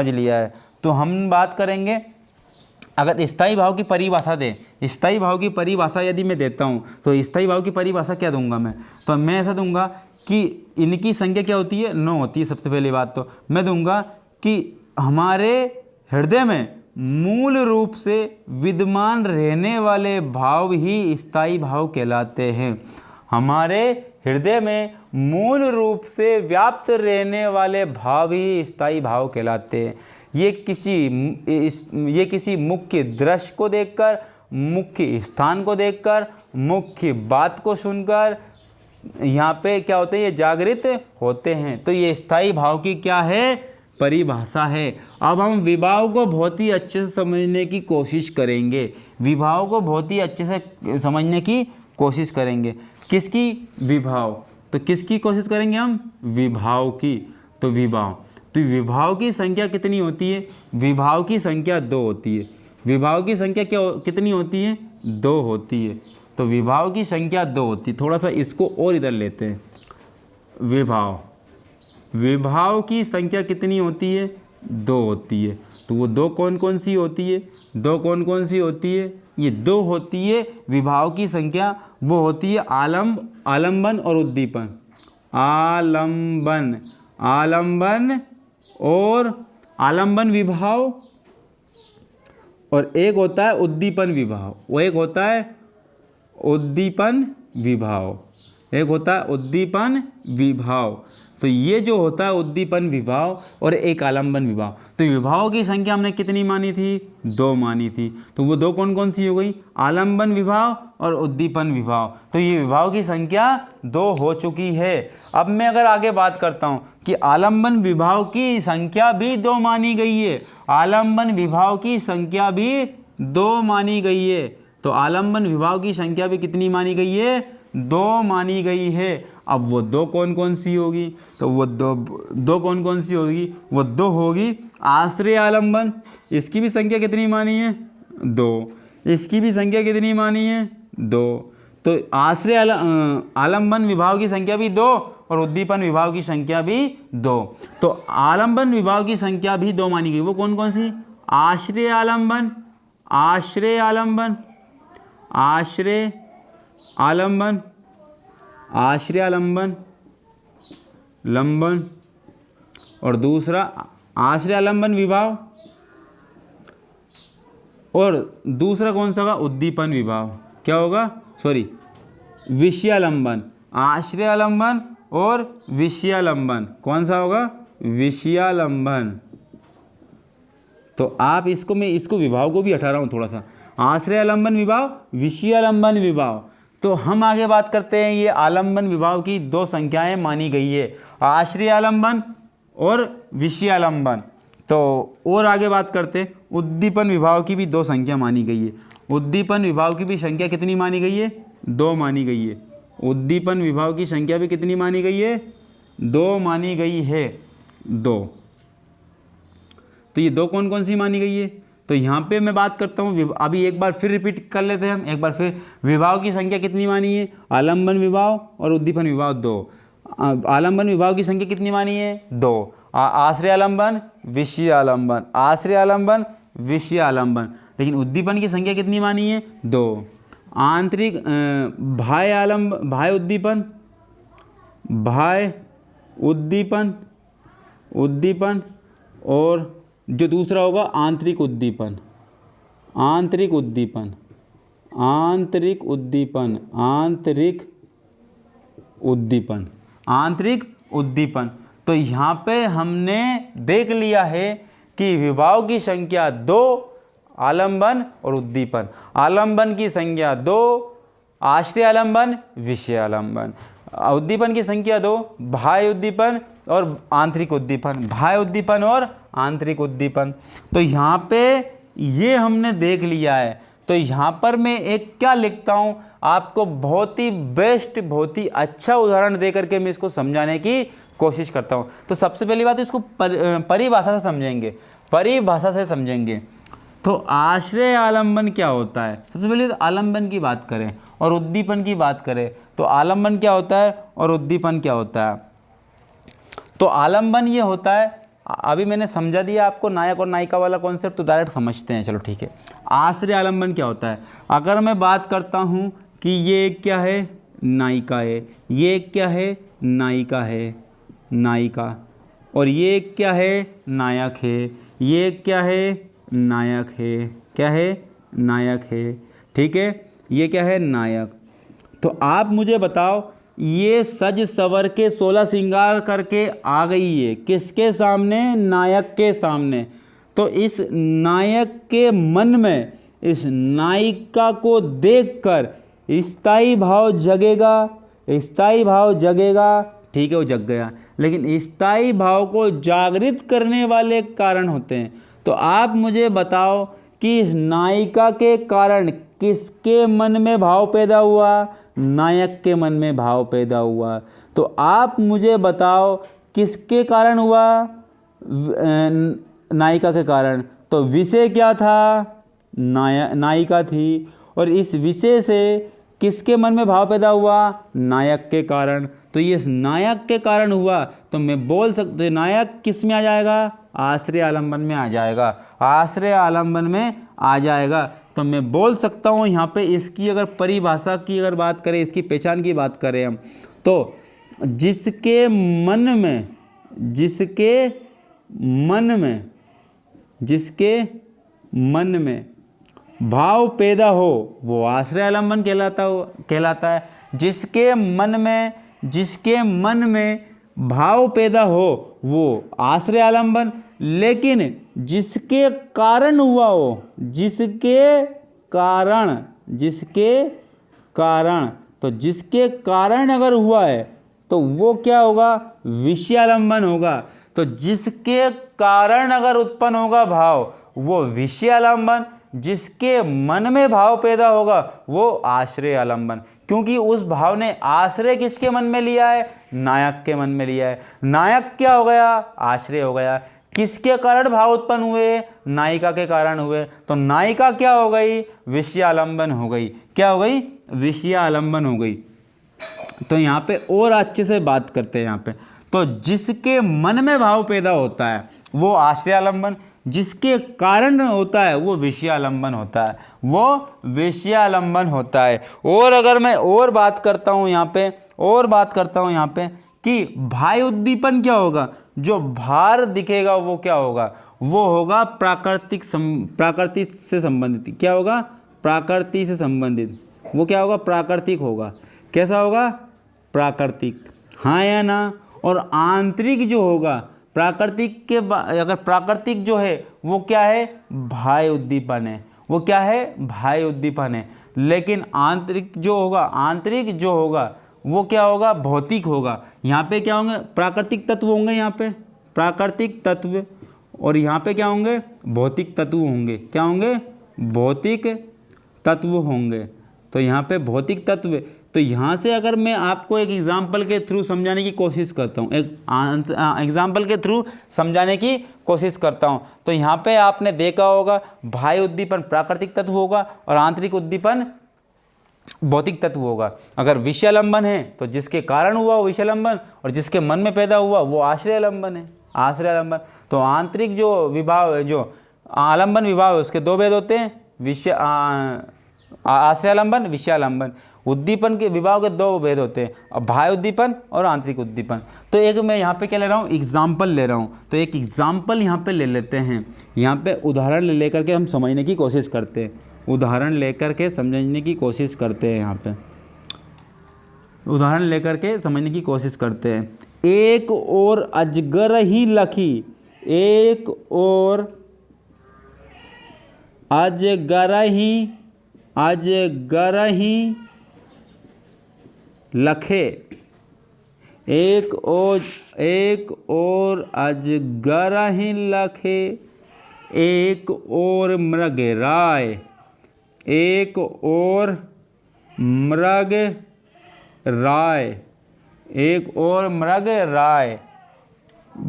लिया, तो हम बात करेंगे। अगर स्थायी भाव की परिभाषा दें, स्थायी भाव की परिभाषा यदि मैं देता हूँ तो स्थायी भाव की परिभाषा क्या दूंगा मैं, तो मैं ऐसा दूंगा कि इनकी संख्या क्या होती है, 9 होती है। सबसे पहली बात तो मैं दूंगा कि हमारे हृदय में मूल रूप से विद्यमान रहने वाले भाव ही स्थायी भाव कहलाते हैं। हमारे हृदय में मूल रूप से व्याप्त रहने वाले भाव ही स्थायी भाव कहलाते हैं। ये किसी मुख्य दृश्य को देखकर, मुख्य स्थान को देखकर, मुख्य बात को सुनकर यहाँ पे क्या होते हैं, ये जागृत होते हैं। तो ये स्थायी भाव की क्या है, परिभाषा है। अब हम विभाव को बहुत ही अच्छे से समझने की कोशिश करेंगे। किसकी, विभाव। तो किसकी कोशिश करेंगे हम, विभाव की। तो विभाव की संख्या कितनी होती है, विभाव की संख्या 2 होती है। विभाव की संख्या कितनी होती है, 2 होती है। तो विभाव की संख्या 2 होती है। थोड़ा सा इसको और इधर लेते हैं। विभाव की संख्या कितनी होती है, 2 होती है। तो वो 2 कौन सी होती है, ये 2 होती है विभाव की संख्या। वो होती है आलंबन और उद्दीपन। आलंबन और आलंबन विभाव, और एक होता है उद्दीपन विभाव। तो ये जो होता है उद्दीपन विभाव और एक आलंबन विभाव। तो विभाव की संख्या हमने कितनी मानी थी, 2 मानी थी। तो वो 2 कौन सी हो गई, आलंबन विभाव और उद्दीपन विभाव। तो ये विभाव की संख्या 2 हो चुकी है। अब मैं अगर आगे बात करता हूँ कि आलंबन विभाव की संख्या भी 2 मानी गई है। आलंबन विभाव की संख्या भी 2 मानी गई है। तो आलंबन विभाव की संख्या भी कितनी मानी गई है, 2 मानी गई है। अब वो 2 कौन सी होगी, तो वो दो कौन सी होगी, वो 2 होगी आश्रय आलंबन। इसकी भी संख्या कितनी मानी है, 2। इसकी भी संख्या कितनी मानी है? 2। तो आश्रय आलंबन विभाव की संख्या भी 2 और उद्दीपन विभाव की संख्या भी 2। तो आलंबन विभाव की संख्या भी 2 मानी गई। वो कौन कौन सी? आश्रय आलंबन, आश्रय आलंबन, आश्रय आलंबन, आश्रय आलंबन लंबन, और दूसरा आश्रय आलंबन विभाव, और दूसरा कौन सा होगा? उद्दीपन विभाव। क्या होगा? सॉरी, विषयालंबन। आश्रयालंबन और विषयालंबन कौन सा होगा? विषयालंबन। तो आप इसको, मैं इसको विभाव को भी हटा रहा हूँ थोड़ा सा। आश्रयालंबन विभाव, विषयालंबन विभाव। तो हम आगे बात करते हैं, ये आलंबन विभाव की 2 संख्याएं मानी गई है, आश्रयालंबन और विषयालंबन। तो और आगे बात करते हैं, उद्दीपन विभाव की भी 2 संख्या मानी गई है। उद्दीपन विभाव की भी संख्या कितनी मानी गई है? 2 मानी गई है। उद्दीपन विभाव की संख्या भी कितनी मानी गई है? 2 मानी गई है, 2। तो ये 2 कौन कौन सी मानी गई है? तो यहाँ पे मैं बात करता हूँ, अभी एक बार फिर रिपीट कर लेते हैं हम एक बार फिर। विभाव की संख्या कितनी मानी है? आलंबन विभाव और उद्दीपन विभाव 2। आलंबन विभाव की संख्या कितनी मानी है? 2। आश्रय आलंबन, विषय आलंबन, आश्रय आलंबन, विषय आलंबन। लेकिन उद्दीपन की संख्या कितनी मानी है? 2। आंतरिक बाह्य आलंबन, बाह्य उद्दीपन, बाह्य उद्दीपन, उद्दीपन, और जो दूसरा होगा आंतरिक उद्दीपन, आंतरिक उद्दीपन, आंतरिक उद्दीपन, आंतरिक उद्दीपन, आंतरिक उद्दीपन। तो यहाँ पे हमने देख लिया है कि विभाव की संख्या 2, आलंबन और उद्दीपन। आलंबन की संख्या 2, आश्रय आलंबन, विषय आलंबन। उद्दीपन की संख्या 2, बाह्य उद्दीपन और आंतरिक उद्दीपन, बाह्य उद्दीपन और आंतरिक उद्दीपन। तो यहाँ पे ये हमने देख लिया है। तो यहाँ पर मैं एक क्या लिखता हूँ, आपको बहुत ही बेस्ट, बहुत ही अच्छा उदाहरण दे करके मैं इसको समझाने की कोशिश करता हूँ। तो सबसे पहली बात, इसको परिभाषा से समझेंगे, परिभाषा से समझेंगे। तो आश्रय आलंबन क्या होता है? सबसे पहले तो आलंबन की बात करें और उद्दीपन की बात करें, तो आलंबन क्या होता है और उद्दीपन क्या होता है? तो आलंबन ये होता है, अभी मैंने समझा दिया आपको नायक और नायिका वाला कॉन्सेप्ट, तो डायरेक्ट समझते हैं, चलो ठीक है। आश्रय आलंबन क्या होता है? अगर मैं बात करता हूँ कि ये क्या है? नायिका है, ये क्या है? नायिका है, नायिका, और ये क्या है? नायक है, ये क्या है? नायक है, क्या है? नायक है, ठीक है, ये क्या है? नायक। तो आप मुझे बताओ, ये सज सवर के 16 श्रृंगार करके आ गई है किसके सामने? नायक के सामने। तो इस नायक के मन में इस नायिका को देखकर स्थायी भाव जगेगा, स्थायी भाव जगेगा, ठीक है, वो जग गया। लेकिन स्थायी भाव को जागृत करने वाले कारण होते हैं। तो आप मुझे बताओ कि नायिका के कारण किसके मन में भाव पैदा हुआ? नायक के मन में भाव पैदा हुआ। तो आप मुझे बताओ किसके कारण हुआ? नायिका के कारण। तो विषय क्या था? नायिका थी, और इस विषय से किसके मन में भाव पैदा हुआ? नायक के कारण। तो ये नायक के कारण हुआ, तो मैं बोल सकते नायक किस में आ जाएगा? आश्रय आलंबन में आ जाएगा, आश्रय आलंबन में आ जाएगा। तो मैं बोल सकता हूँ यहाँ पे, इसकी अगर परिभाषा की अगर बात करें, इसकी पहचान की बात करें हम, तो जिसके मन में, जिसके मन में, जिसके मन में भाव पैदा हो वो आश्रय आलंबन कहलाता है। जिसके मन में, जिसके मन में भाव पैदा हो वो आश्रय आलंबन। लेकिन जिसके कारण हुआ हो, जिसके कारण, जिसके कारण, तो जिसके कारण अगर हुआ है तो वो क्या होगा? विषयालंबन होगा। तो जिसके कारण अगर उत्पन्न होगा भाव वो विषयालंबन, जिसके मन में भाव पैदा होगा वो आश्रय आलंबन। क्योंकि उस भाव ने आश्रय किसके मन में लिया है? नायक के मन में लिया है। नायक क्या हो गया? आश्रय हो गया। किसके कारण भाव उत्पन्न हुए? नायिका के कारण हुए। तो नायिका क्या हो गई? विषयालंबन हो गई। क्या हो गई? विषयालंबन हो गई। तो यहाँ पे और अच्छे से बात करते हैं यहाँ पे। तो जिसके मन में भाव पैदा होता है वो आश्रयालंबन, जिसके कारण होता है वो विषयालंबन होता है, वो विषयालंबन होता है। और अगर मैं और बात करता हूँ यहाँ पे कि भाय उद्दीपन क्या होगा? जो भार दिखेगा वो क्या होगा? वो होगा प्रकृति से संबंधित। क्या होगा? प्रकृति से संबंधित। वो क्या होगा? प्राकृतिक होगा। कैसा होगा? प्राकृतिक। हाँ या ना? और आंतरिक जो होगा प्राकृतिक के अगर प्राकृतिक जो है वो क्या है? भाय उद्दीपन है। वो क्या है? भाय उद्दीपन है। लेकिन आंतरिक जो होगा वो क्या होगा? भौतिक होगा। यहाँ पे क्या होंगे? प्राकृतिक तत्व होंगे, यहाँ पे प्राकृतिक तत्व, और यहाँ पे क्या होंगे? भौतिक तत्व होंगे। क्या होंगे? भौतिक तत्व होंगे। तो यहाँ पे भौतिक तत्व। तो यहाँ से अगर मैं आपको एक एग्जाम्पल के थ्रू समझाने की कोशिश करता हूँ, तो यहाँ पे आपने देखा होगा भाय उद्दीपन प्राकृतिक तत्व होगा और आंतरिक उद्दीपन भौतिक तत्व होगा। अगर विषयालंबन है तो जिसके कारण हुआ वो विषयालंबन, और जिसके मन में पैदा हुआ वो आश्रयालंबन है। आश्रयालंबन। तो आंतरिक जो विभाव है, जो आलंबन विभाव है, उसके दो भेद होते हैं, आश्रयालंबन, विषयालंबन। उद्दीपन के विभाव के दो भेद होते हैं, भाय उद्दीपन और आंतरिक उद्दीपन। तो एक मैं यहाँ पे क्या ले रहा हूँ? एग्जाम्पल ले रहा हूँ। तो एक एग्जाम्पल यहाँ पे ले लेते हैं। यहाँ पे उदाहरण लेकर के हम समझने की कोशिश करते हैं। उदाहरण लेकर के समझने की कोशिश करते हैं। यहाँ पे उदाहरण लेकर के समझने की कोशिश करते हैं। एक और अजगर ही लखी, एक और अजगर ही लखे, एक और अजगर ही लखे, एक और मृग राय, एक और मृग राय, एक और मृग राय,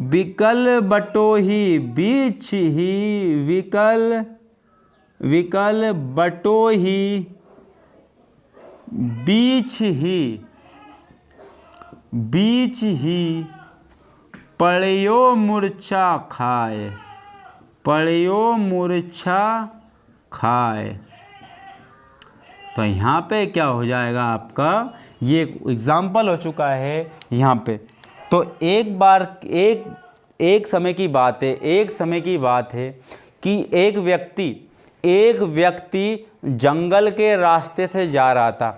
विकल बटोही बीच ही, विकल बटोही बीच ही पड़यो मूर्छा खाए, पड़यो मूर्छा खाए। तो यहाँ पे क्या हो जाएगा आपका? ये एग्जाम्पल हो चुका है यहाँ पे। तो एक समय की बात है कि एक व्यक्ति जंगल के रास्ते से जा रहा था।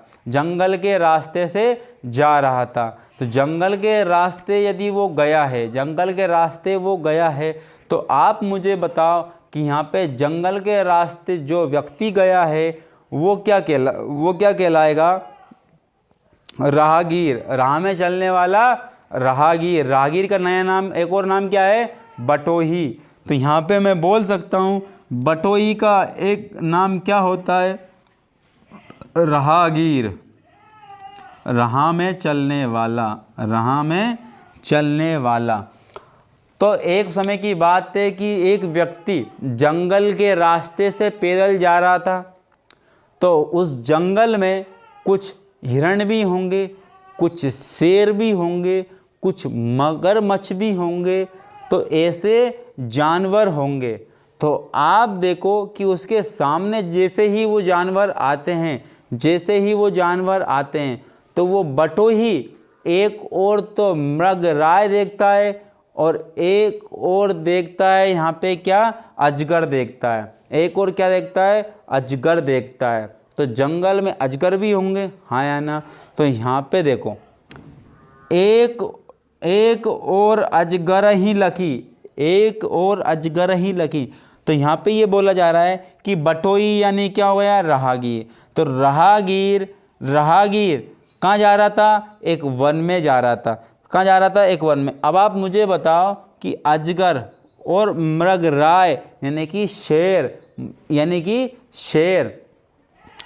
तो जंगल के रास्ते यदि वो गया है, तो आप मुझे बताओ कि यहाँ पे जंगल के रास्ते जो व्यक्ति गया है वो क्या कहलाएगा? राहगीर। राह में चलने वाला राहगीर। राहगीर का नया नाम, एक और नाम क्या है? बटोही। तो यहाँ पे मैं बोल सकता हूँ बटोही का एक नाम क्या होता है? राहगीर। राह में चलने वाला। तो एक समय की बात है कि एक व्यक्ति जंगल के रास्ते से पैदल जा रहा था। तो उस जंगल में कुछ हिरण भी होंगे, कुछ शेर भी होंगे, कुछ मगरमच्छ भी होंगे। तो ऐसे जानवर होंगे। तो आप देखो कि उसके सामने जैसे ही वो जानवर आते हैं तो वो बटोही एक और तो मृग राय देखता है और एक और देखता है यहाँ पे क्या? अजगर देखता है। एक और क्या देखता है? अजगर देखता है। तो जंगल में अजगर भी होंगे, हाँ या ना? तो यहाँ पे देखो, एक और अजगर ही लखी, एक और अजगर ही लखी। तो यहाँ पे ये बोला जा रहा है कि बटोही यानी क्या हो गया? राहगीर। तो राहगीर कहाँ जा रहा था? एक वन में जा रहा था। कहाँ जा रहा था? एक वन में। अब आप मुझे बताओ कि अजगर और मृग राय यानी कि शेर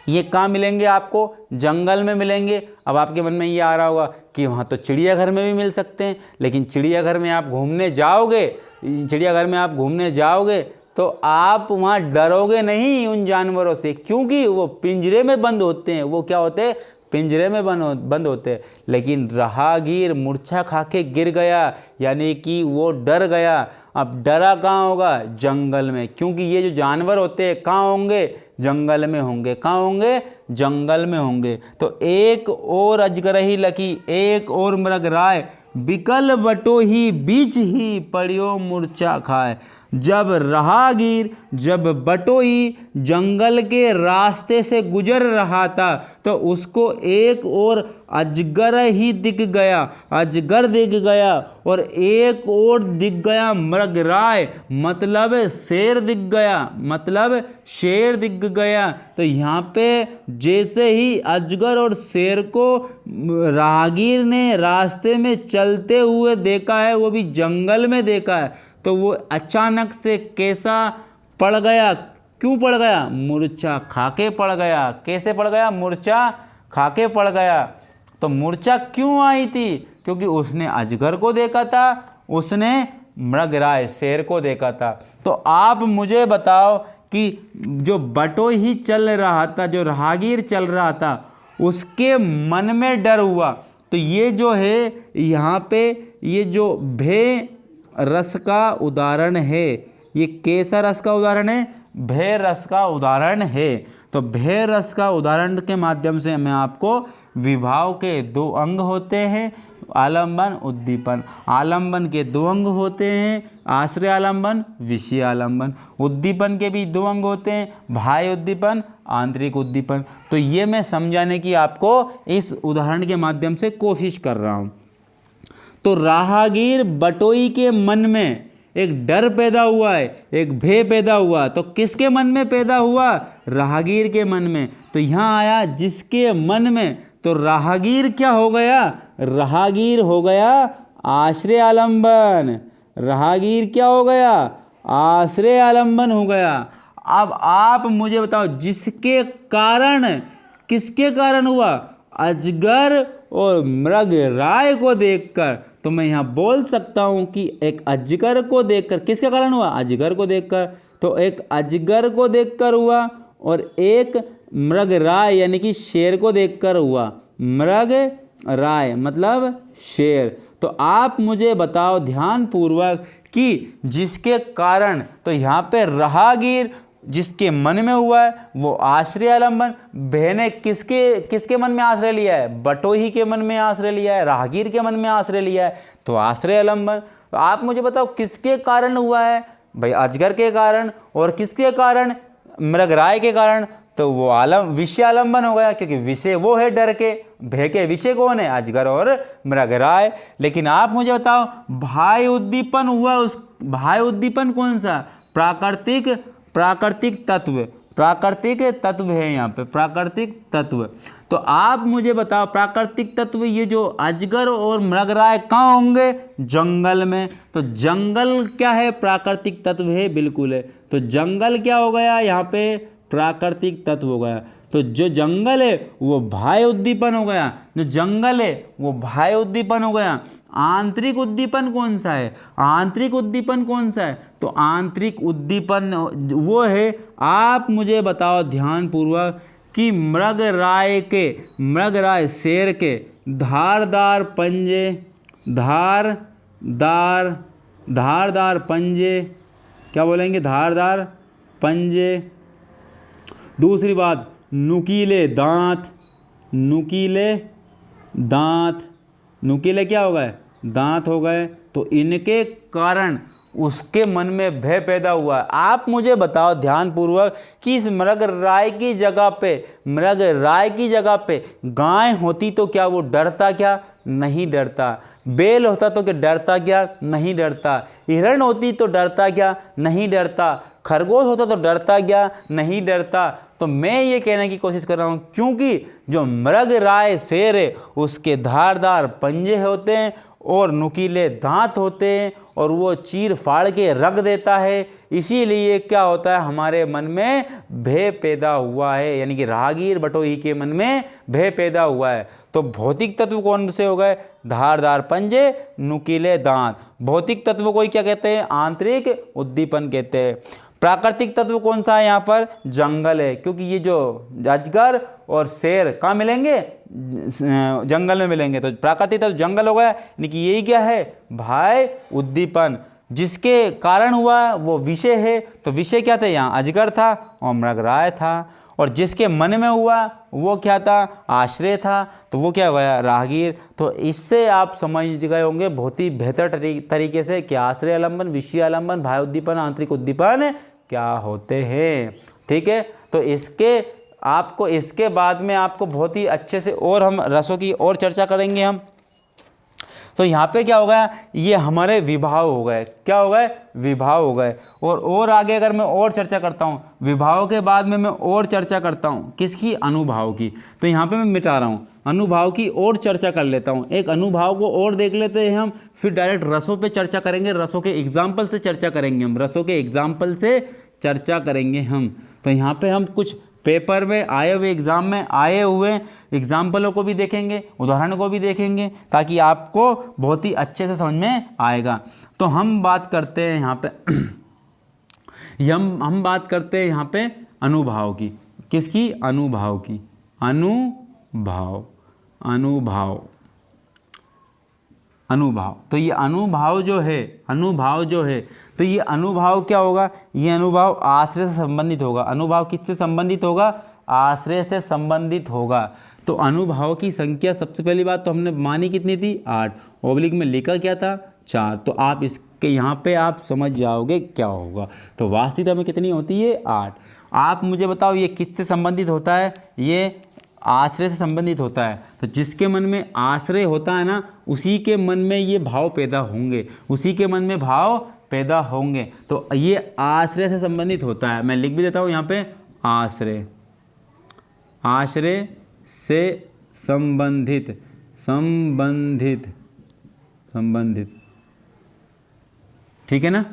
ये कहाँ मिलेंगे आपको? जंगल में मिलेंगे। अब आपके मन में ये आ रहा होगा कि वहाँ तो चिड़ियाघर में भी मिल सकते हैं, लेकिन चिड़ियाघर में आप घूमने जाओगे चिड़ियाघर में आप घूमने जाओगे तो आप वहाँ डरोगे नहीं उन जानवरों से, क्योंकि वो पिंजरे में बंद होते हैं। वो क्या होते हैं? पिंजरे में बंद होते हैं। लेकिन राहगीर मूर्छा खा के गिर गया, यानी कि वो डर गया। अब डरा कहाँ होगा? जंगल में, क्योंकि ये जो जानवर होते हैं कहाँ होंगे? जंगल में होंगे। कहाँ होंगे? जंगल में होंगे। तो एक और अजगरही लकी, एक और मृगराय, बिकल बटोही बीच ही पड़ियो मूर्छा खाए। जब राहगीर, जब बटोही जंगल के रास्ते से गुजर रहा था तो उसको एक और अजगर ही दिख गया, अजगर दिख गया, और एक और दिख गया मृगराय, मतलब शेर दिख गया, मतलब शेर दिख गया। तो यहाँ पे जैसे ही अजगर और शेर को राहगीर ने रास्ते में चलते हुए देखा है, वो भी जंगल में देखा है, तो वो अचानक से कैसा पड़ गया? क्यों पड़ गया? मूर्छा खाके पड़ गया। कैसे पड़ गया? मूर्छा खाके पड़ गया। तो मूर्छा क्यों आई थी? क्योंकि उसने अजगर को देखा था, उसने मृगराय शेर को देखा था। तो आप मुझे बताओ कि जो बटोही चल रहा था, जो राहगीर चल रहा था, उसके मन में डर हुआ। तो ये जो है यहाँ पे ये जो भय रस का उदाहरण है, ये कैसा रस का उदाहरण है? भय रस का उदाहरण है। तो भय रस का उदाहरण के माध्यम से मैं आपको विभाव के दो अंग होते हैं, आलंबन, उद्दीपन। आलंबन के दो अंग होते हैं, आश्रय आलंबन, विषय आलंबन। उद्दीपन के भी दो अंग होते हैं, बाह्य उद्दीपन, आंतरिक उद्दीपन। तो ये मैं समझाने की आपको इस उदाहरण के माध्यम से कोशिश कर रहा हूँ। तो राहगीर बटोही के मन में एक डर पैदा हुआ है, एक भय पैदा हुआ। तो किसके मन में पैदा हुआ? राहगीर के मन में। तो यहाँ आया जिसके मन में, तो राहगीर क्या हो गया? राहगीर हो गया आश्रय आलंबन। राहगीर क्या हो गया? आश्रय आलंबन हो गया। अब आप मुझे बताओ जिसके कारण, किसके कारण हुआ? अजगर और मृगराय को देखकर। तो मैं यहाँ बोल सकता हूँ कि एक अजगर को देखकर, किसके कारण हुआ? अजगर को देखकर। तो एक अजगर को देखकर हुआ और एक मृगराय यानी कि शेर को देखकर हुआ। मृगराय मतलब शेर। तो आप मुझे बताओ ध्यानपूर्वक कि जिसके कारण, तो यहाँ पे राहगीर जिसके मन में हुआ है वो आश्रय आलंबन। भय ने किसके मन में आश्रय लिया है? बटोही के मन में आश्रय लिया है, राहगीर के मन में आश्रय लिया है, तो आश्रय आलंबन। तो आप मुझे बताओ किसके कारण हुआ है? भाई अजगर के कारण। और किसके कारण? मृगराय के कारण। तो वो विषय आलंबन हो गया, क्योंकि विषय वो है डर के, भय के विषय कौन है? अजगर और मृगराय। लेकिन आप मुझे बताओ बाह्य उद्दीपन हुआ, उस बाह्य उद्दीपन कौन सा? प्राकृतिक तत्व। प्राकृतिक तत्व है यहाँ पे, प्राकृतिक तत्व। तो आप मुझे बताओ प्राकृतिक तत्व, ये जो अजगर और मृगराय कहाँ होंगे? जंगल में। तो जंगल क्या है? प्राकृतिक तत्व है, बिल्कुल है। तो जंगल क्या हो गया? यहाँ पे प्राकृतिक तत्व हो गया। तो जो जंगल है वो बाह्य उद्दीपन हो गया, जो जंगल है वो बाह्य उद्दीपन हो गया। आंतरिक उद्दीपन कौन सा है? आंतरिक उद्दीपन कौन सा है? तो आंतरिक उद्दीपन वो है, आप मुझे बताओ ध्यानपूर्वक कि मृगराय शेर के धारदार पंजे, धारदार पंजे, क्या बोलेंगे? धारदार पंजे। दूसरी बात नुकीले दांत, नुकीले क्या हो गए? दांत हो गए। तो इनके कारण उसके मन में भय पैदा हुआ। आप मुझे बताओ ध्यानपूर्वक कि इस मृगराय की जगह पे गाय होती तो क्या वो डरता? क्या नहीं डरता। बैल होता तो क्या डरता? क्या नहीं डरता। हिरण होती तो डरता? क्या नहीं डरता। खरगोश होता तो डरता? क्या नहीं डरता। तो मैं ये कहने की कोशिश कर रहा हूँ क्योंकि जो मृगराय शेर है उसके धारदार पंजे होते हैं और नुकीले दांत होते हैं और वो चीर फाड़ के रख देता है, इसीलिए क्या होता है, हमारे मन में भय पैदा हुआ है, यानी कि राहगीर बटोही के मन में भय पैदा हुआ है। तो भौतिक तत्व कौन से हो गए, धारदार पंजे, नुकीले दांत। भौतिक तत्व को क्या कहते हैं, आंतरिक उद्दीपन कहते हैं। प्राकृतिक तत्व कौन सा है, यहाँ पर जंगल है, क्योंकि ये जो अजगर और शेर कहाँ मिलेंगे, जंगल में मिलेंगे। तो प्राकृतिक तत्व जंगल हो गया, यानी कि यही क्या है भाई, उद्दीपन। जिसके कारण हुआ वो विषय है, तो विषय क्या थे, यहाँ अजगर था और मृगराय था। और जिसके मन में हुआ वो क्या था, आश्रय था, तो वो क्या हुआ, राहगीर। तो इससे आप समझ गए होंगे बहुत ही बेहतर तरीके से कि आश्रय आलंबन, विषय आलंबन, बाह्य उद्दीपन, आंतरिक उद्दीपन क्या होते हैं। ठीक है, तो इसके बाद में आपको बहुत ही अच्छे से और हम रसों की और चर्चा करेंगे हम। तो यहाँ पे क्या हो गया, ये हमारे विभाव हो गए, क्या हो गए, विभाव हो गए। और आगे अगर मैं और चर्चा करता हूँ, विभाव के बाद में मैं और चर्चा करता हूँ किसकी, अनुभाव की। तो यहाँ पे मैं मिटा रहा हूँ, अनुभाव की और चर्चा कर लेता हूँ। एक अनुभाव को और देख लेते हैं हम, फिर डायरेक्ट रसों पे चर्चा करेंगे, रसों के एग्जाम्पल से चर्चा करेंगे हम, रसों के एग्जाम्पल से चर्चा करेंगे हम। तो यहाँ पे हम कुछ पेपर में आए हुए, एग्ज़ाम में आए हुए एग्जाम्पलों को भी देखेंगे, उदाहरण को भी देखेंगे, ताकि आपको बहुत ही अच्छे से समझ में आएगा। तो हम बात करते हैं यहाँ पे हम बात करते हैं यहाँ पे अनुभाव की, किसकी, अनुभाव की, अनुभाव, अनुभाव, अनुभाव। तो ये अनुभाव जो है, तो ये अनुभाव क्या होगा, ये अनुभाव आश्रय से संबंधित होगा। अनुभाव किससे संबंधित होगा, आश्रय से संबंधित होगा। तो अनुभाव की संख्या सबसे पहली बात तो हमने मानी कितनी थी, 8, ओब्लिक में लिखा क्या था, 4। तो आप इसके यहाँ पे आप समझ जाओगे क्या होगा। तो वास्तविकता में कितनी होती है, 8। आप मुझे बताओ ये किससे संबंधित होता है, ये आश्रय से संबंधित होता है। तो जिसके मन में आश्रय होता है ना, उसी के मन में ये भाव पैदा होंगे, उसी के मन में भाव पैदा होंगे। तो ये आश्रय से संबंधित होता है। मैं लिख भी देता हूँ यहाँ पे, आश्रय, आश्रय से संबंधित, संबंधित, संबंधित, ठीक है ना।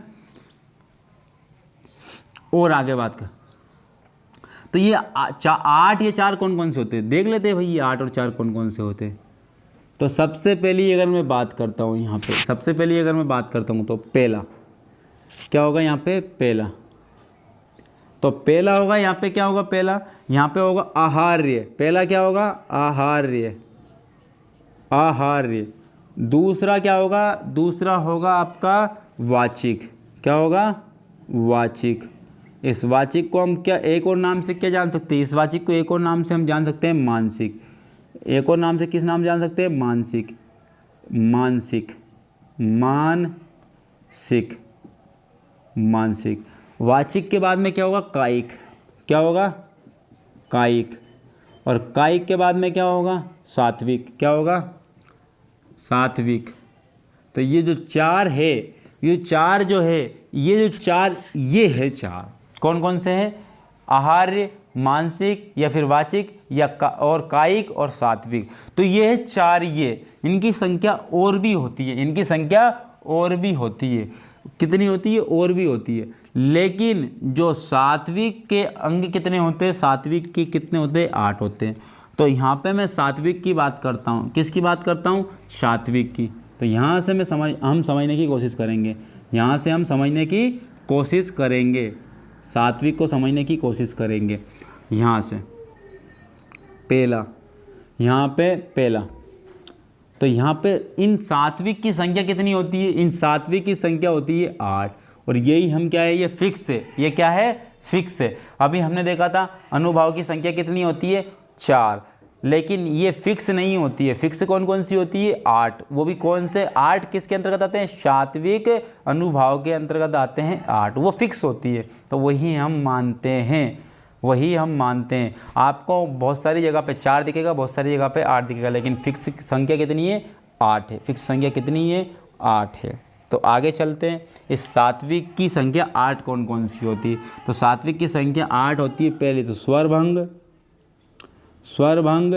और आगे बात कर, तो ये 8 या 4 कौन कौन से होते हैं, देख लेते हैं भाई, ये 8 और 4 कौन कौन से होते हैं। तो सबसे पहली अगर मैं बात करता हूँ यहाँ पे, सबसे पहली अगर मैं बात करता हूँ तो पहला क्या होगा, यहाँ पे पहला, तो पहला होगा यहाँ पे क्या होगा, पहला यहाँ पे होगा आहार्य। पहला क्या होगा, आहार्य, आहार्य। दूसरा क्या होगा, दूसरा होगा आपका वाचिक, क्या होगा, वाचिक। इस वाचिक को हम क्या एक और नाम से क्या जान सकते हैं, इस वाचिक को एक और नाम से हम जान सकते हैं मानसिक। एक और नाम से किस नाम जान सकते हैं, मानसिक, मानसिक, मानसिक, मानसिक। वाचिक के बाद में क्या होगा, कायिक, क्या होगा, कायिक। और कायिक के बाद में क्या होगा, सात्विक, क्या होगा, सात्विक। तो ये जो 4 है, ये 4 जो है, ये जो 4 ये है 4 कौन कौन से हैं, आहार्य, मानसिक या फिर वाचिक या और कायिक और सात्विक। तो ये है 4, ये इनकी संख्या और भी होती है, इनकी संख्या और भी होती है। कितनी होती है, और भी होती है। लेकिन जो सात्विक के अंग कितने होते हैं, सात्विक के कितने होते हैं, 8 होते हैं। तो यहाँ पे मैं सात्विक की बात करता हूँ, किसकी बात करता हूँ, सात्विक की। तो यहाँ से हम समझने की कोशिश करेंगे, यहाँ से हम समझने की कोशिश करेंगे, सात्विक को समझने की कोशिश करेंगे। यहाँ से पहला, यहाँ पे पहला, तो यहाँ पे इन सात्विक की संख्या कितनी होती है, इन सात्विक की संख्या होती है 8। और यही हम क्या है, ये फिक्स है, ये क्या है, फिक्स है। अभी हमने देखा था अनुभाव की संख्या कितनी होती है, 4, लेकिन ये फिक्स नहीं होती है। फिक्स कौन कौन सी होती है, 8। वो भी कौन से 8 किसके अंतर्गत आते हैं, सात्विक अनुभाव के अंतर्गत आते हैं 8, वो फिक्स होती है। तो वही हम मानते हैं, वही हम मानते हैं। आपको बहुत सारी जगह पे 4 दिखेगा, बहुत सारी जगह पे 8 दिखेगा, लेकिन फिक्स संख्या कितनी है, 8 है। फिक्स संख्या कितनी है, 8 है। तो आगे चलते हैं, इस सात्विक की संख्या 8 कौन कौन सी होती है। तो सात्विक की संख्या 8 होती है। पहली तो स्वरभंग, स्वरभंग।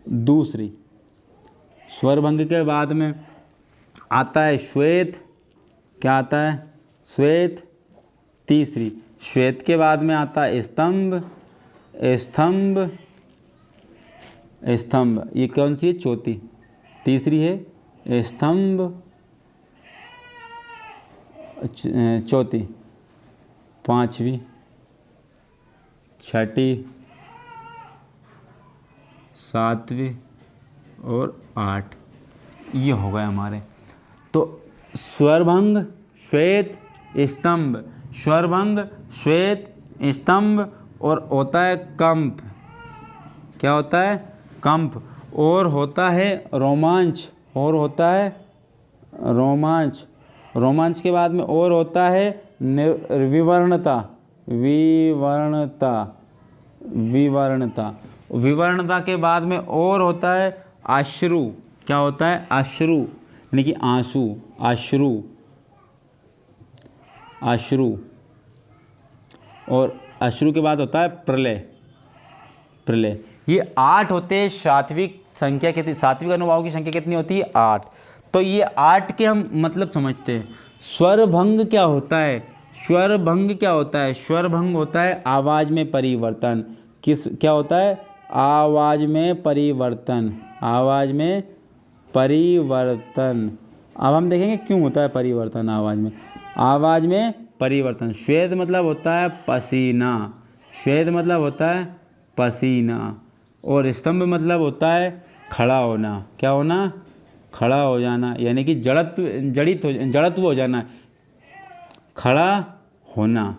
दूसरी स्वरभंग के बाद में आता है श्वेत, क्या आता है? श्वेत तीसरी। श्वेत के बाद में आता है स्तंभ, स्तंभ, स्तंभ, ये कौन सी है? चौथी। तीसरी है स्तंभ, चौथी, पांचवी, छठी, सातवीं और आठ, ये हो गए हमारे। तो स्वरभंग, श्वेत, स्तंभ, स्वरभंग, श्वेत, स्तंभ, और होता है कंप। क्या होता है? कंप। और होता है रोमांच, और होता है रोमांच। रोमांच के बाद में और होता है विवर्णता, विवर्णता, विवर्णता। विवर्णता के बाद में और होता है अश्रु। क्या होता है? अश्रु, यानी कि आंसू, अश्रु, अश्रु। और अश्रु के बाद होता है प्रलय, प्रलय। ये 8 होते हैं। सात्विक संख्या कितनी, सात्विक अनुभाव की संख्या कितनी होती है? 8। तो ये 8 के हम मतलब समझते हैं। स्वरभंग क्या होता है? स्वरभंग क्या होता है? स्वरभंग होता है आवाज़ में परिवर्तन। किस, क्या होता है? आवाज़ में परिवर्तन, आवाज़ में परिवर्तन। अब हम देखेंगे क्यों होता है परिवर्तन आवाज़ में। आवाज़ में परिवर्तन। श्वेत मतलब होता है पसीना, श्वेत मतलब होता है पसीना। और स्तंभ मतलब होता है खड़ा होना। क्या होना? खड़ा हो जाना, यानी कि जड़त्व हो जाना, खड़ा होना।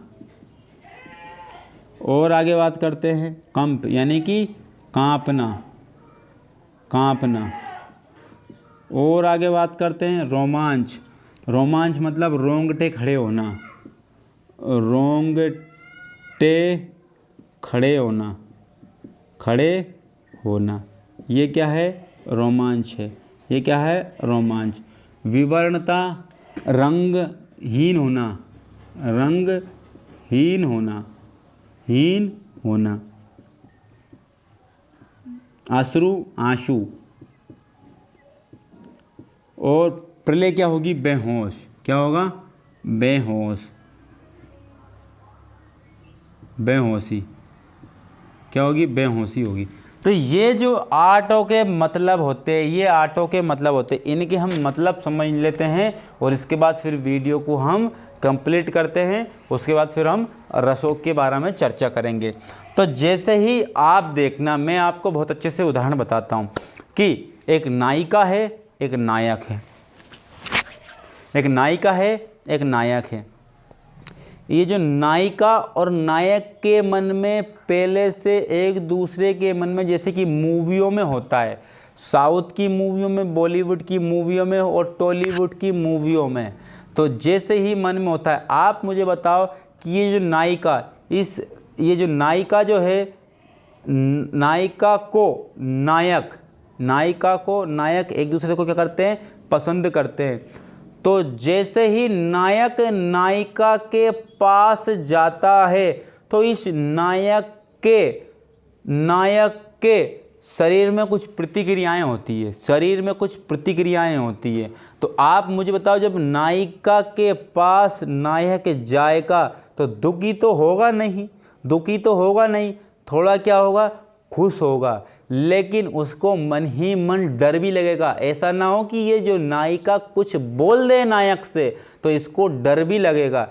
और आगे बात करते हैं कंप, यानी कि कांपना, कांपना। और आगे बात करते हैं रोमांच। रोमांच मतलब रोंगटे खड़े होना, रोंगटे खड़े होना, खड़े होना। ये क्या है? रोमांच है। ये क्या है? रोमांच। विवर्णता रंगहीन होना, रंगहीन होना, हीन होना। अश्रु, आंसू। और प्रलय क्या होगी? बेहोश। क्या होगा? बेहोश, बेहोशी। क्या होगी? बेहोशी होगी। तो ये जो 8 के मतलब होते हैं, ये 8 के मतलब होते हैं, इनके हम मतलब समझ लेते हैं और इसके बाद फिर वीडियो को हम कंप्लीट करते हैं। उसके बाद फिर हम रसों के बारे में चर्चा करेंगे। तो जैसे ही आप देखना, मैं आपको बहुत अच्छे से उदाहरण बताता हूँ कि एक नायिका है, एक नायक है, एक नायिका है, एक नायक है। ये जो नायिका और नायक के मन में पहले से एक दूसरे के मन में, जैसे कि मूवियों में होता है, साउथ की मूवियों में, बॉलीवुड की मूवियों में और टॉलीवुड की मूवियों में, तो जैसे ही मन में होता है। आप मुझे बताओ कि ये जो नायिका, ये जो नायिका जो है, नायिका को नायक, नायिका को नायक एक दूसरे को क्या करते हैं? पसंद करते हैं। तो जैसे ही नायक नायिका के पास जाता है तो इस नायक के शरीर में कुछ प्रतिक्रियाएं होती है, शरीर में कुछ प्रतिक्रियाएं होती है। तो आप मुझे बताओ, जब नायिका के पास नायक जाएगा तो दुखी तो होगा नहीं, दुखी तो होगा नहीं, थोड़ा क्या होगा? खुश होगा। लेकिन उसको मन ही मन डर भी लगेगा। ऐसा ना हो कि ये जो नायिका कुछ बोल दे नायक से तो इसको डर भी लगेगा,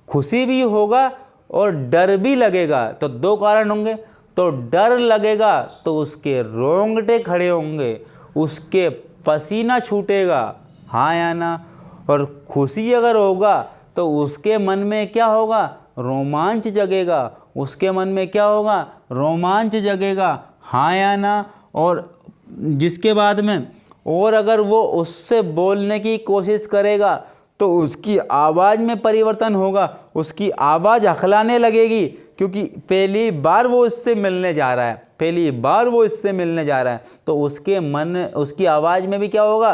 खुशी भी होगा और डर भी लगेगा। तो 2 कारण होंगे। तो डर लगेगा तो उसके रोंगटे खड़े होंगे, उसके पसीना छूटेगा, हाँ या ना। और खुशी अगर होगा तो उसके मन में क्या होगा? रोमांच जगेगा, उसके मन में क्या होगा? रोमांच जगेगा, हाँ या ना। और जिसके बाद में और अगर वो उससे बोलने की कोशिश करेगा तो उसकी आवाज़ में परिवर्तन होगा, उसकी आवाज़ हकलाने लगेगी, क्योंकि पहली बार वो इससे मिलने जा रहा है, पहली बार वो इससे मिलने जा रहा है। तो उसके मन, उसकी आवाज़ में भी क्या होगा?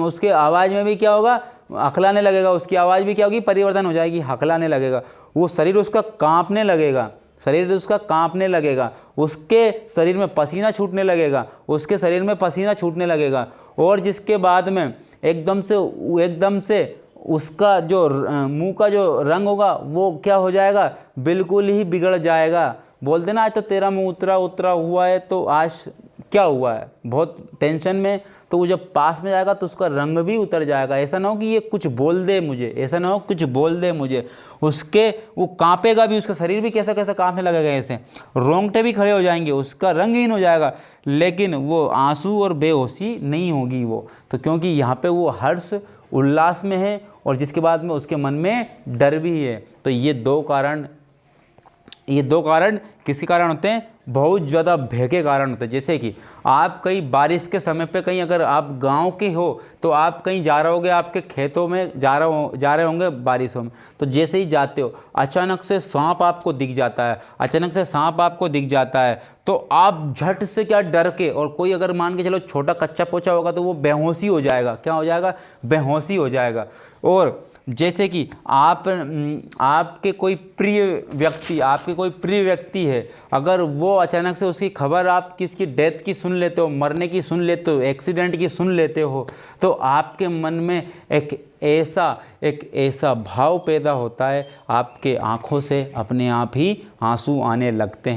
उसके आवाज़ में भी क्या होगा? हकलाने लगेगा, उसकी आवाज़ भी क्या होगी? परिवर्तन हो जाएगी, हकलाने लगेगा, वो शरीर उसका कांपने लगेगा। शरीर उसका कांपने लगेगा, उसके शरीर में पसीना छूटने लगेगा, उसके शरीर में पसीना छूटने लगेगा। और जिसके बाद में एकदम से उसका जो मुंह का जो रंग होगा वो क्या हो जाएगा, बिल्कुल ही बिगड़ जाएगा। बोलते ना आज तो तेरा मुंह उतरा हुआ है, तो आज क्या हुआ है, बहुत टेंशन में, तो वो जब पास में जाएगा तो उसका रंग भी उतर जाएगा। ऐसा ना हो कि ये कुछ बोल दे मुझे, ऐसा ना हो कुछ बोल दे मुझे, उसके वो कांपेगा भी, उसका शरीर भी कैसा कैसा कांपने लगेगा, ऐसे रोंगटे भी खड़े हो जाएंगे, उसका रंगहीन हो जाएगा, लेकिन वो आंसू और बेहोशी नहीं होगी वो, तो क्योंकि यहाँ पे वो हर्ष उल्लास में है और जिसके बाद में उसके मन में डर भी है। तो ये दो कारण किसके कारण होते हैं, बहुत ज़्यादा भय के कारण होते हैं। जैसे कि आप कहीं बारिश के समय पे कहीं अगर आप गांव के हो तो आप कहीं जा रहे होगे, आपके खेतों में जा रहे होंगे बारिशों में, तो जैसे ही जाते हो अचानक से सांप आपको दिख जाता है, तो आप झट से क्या डर के, और कोई अगर मान के चलो छोटा कच्चा पोचा होगा तो वो बेहोशी हो जाएगा, क्या हो जाएगा, बेहोशी हो जाएगा। और जैसे कि आपके कोई प्रिय व्यक्ति है, अगर वो अचानक से उसकी खबर आप किसकी डेथ की सुन लेते हो, मरने की सुन लेते हो, एक्सीडेंट की सुन लेते हो, तो आपके मन में एक ऐसा भाव पैदा होता है, आपके आँखों से अपने आप ही आंसू आने लगते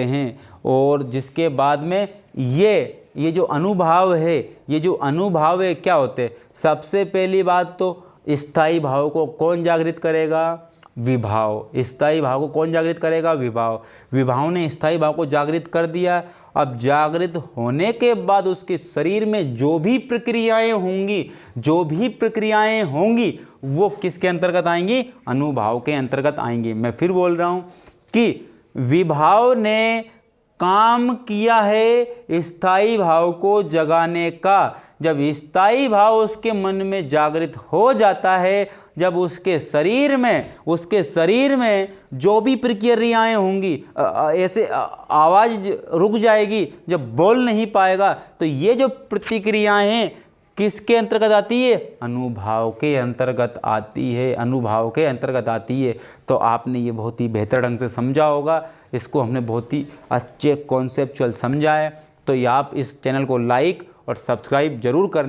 हैं। और जिसके बाद में ये जो अनुभव है क्या होते हैं, सबसे पहली बात तो स्थायी भाव को कौन जागृत करेगा, विभाव। स्थायी भाव को कौन जागृत करेगा, विभाव ने स्थायी भाव को जागृत कर दिया। अब जागृत होने के बाद उसके शरीर में जो भी प्रक्रियाएं होंगी वो किसके अंतर्गत आएंगी, अनुभाव के अंतर्गत आएंगी। मैं फिर बोल रहा हूं कि विभाव ने काम किया है स्थायी भाव को जगाने का। जब स्थायी भाव उसके मन में जागृत हो जाता है, जब उसके शरीर में जो भी प्रक्रियाएं होंगी, ऐसे आवाज़ रुक जाएगी, जब बोल नहीं पाएगा, तो ये जो प्रतिक्रियाएं हैं किसके अंतर्गत आती है, अनुभाव के अंतर्गत आती है। तो आपने ये बहुत ही बेहतर ढंग से समझा होगा, इसको हमने बहुत ही अच्छे कॉन्सेप्चुअल समझा है। तो ये आप इस चैनल को लाइक और सब्सक्राइब जरूर करना।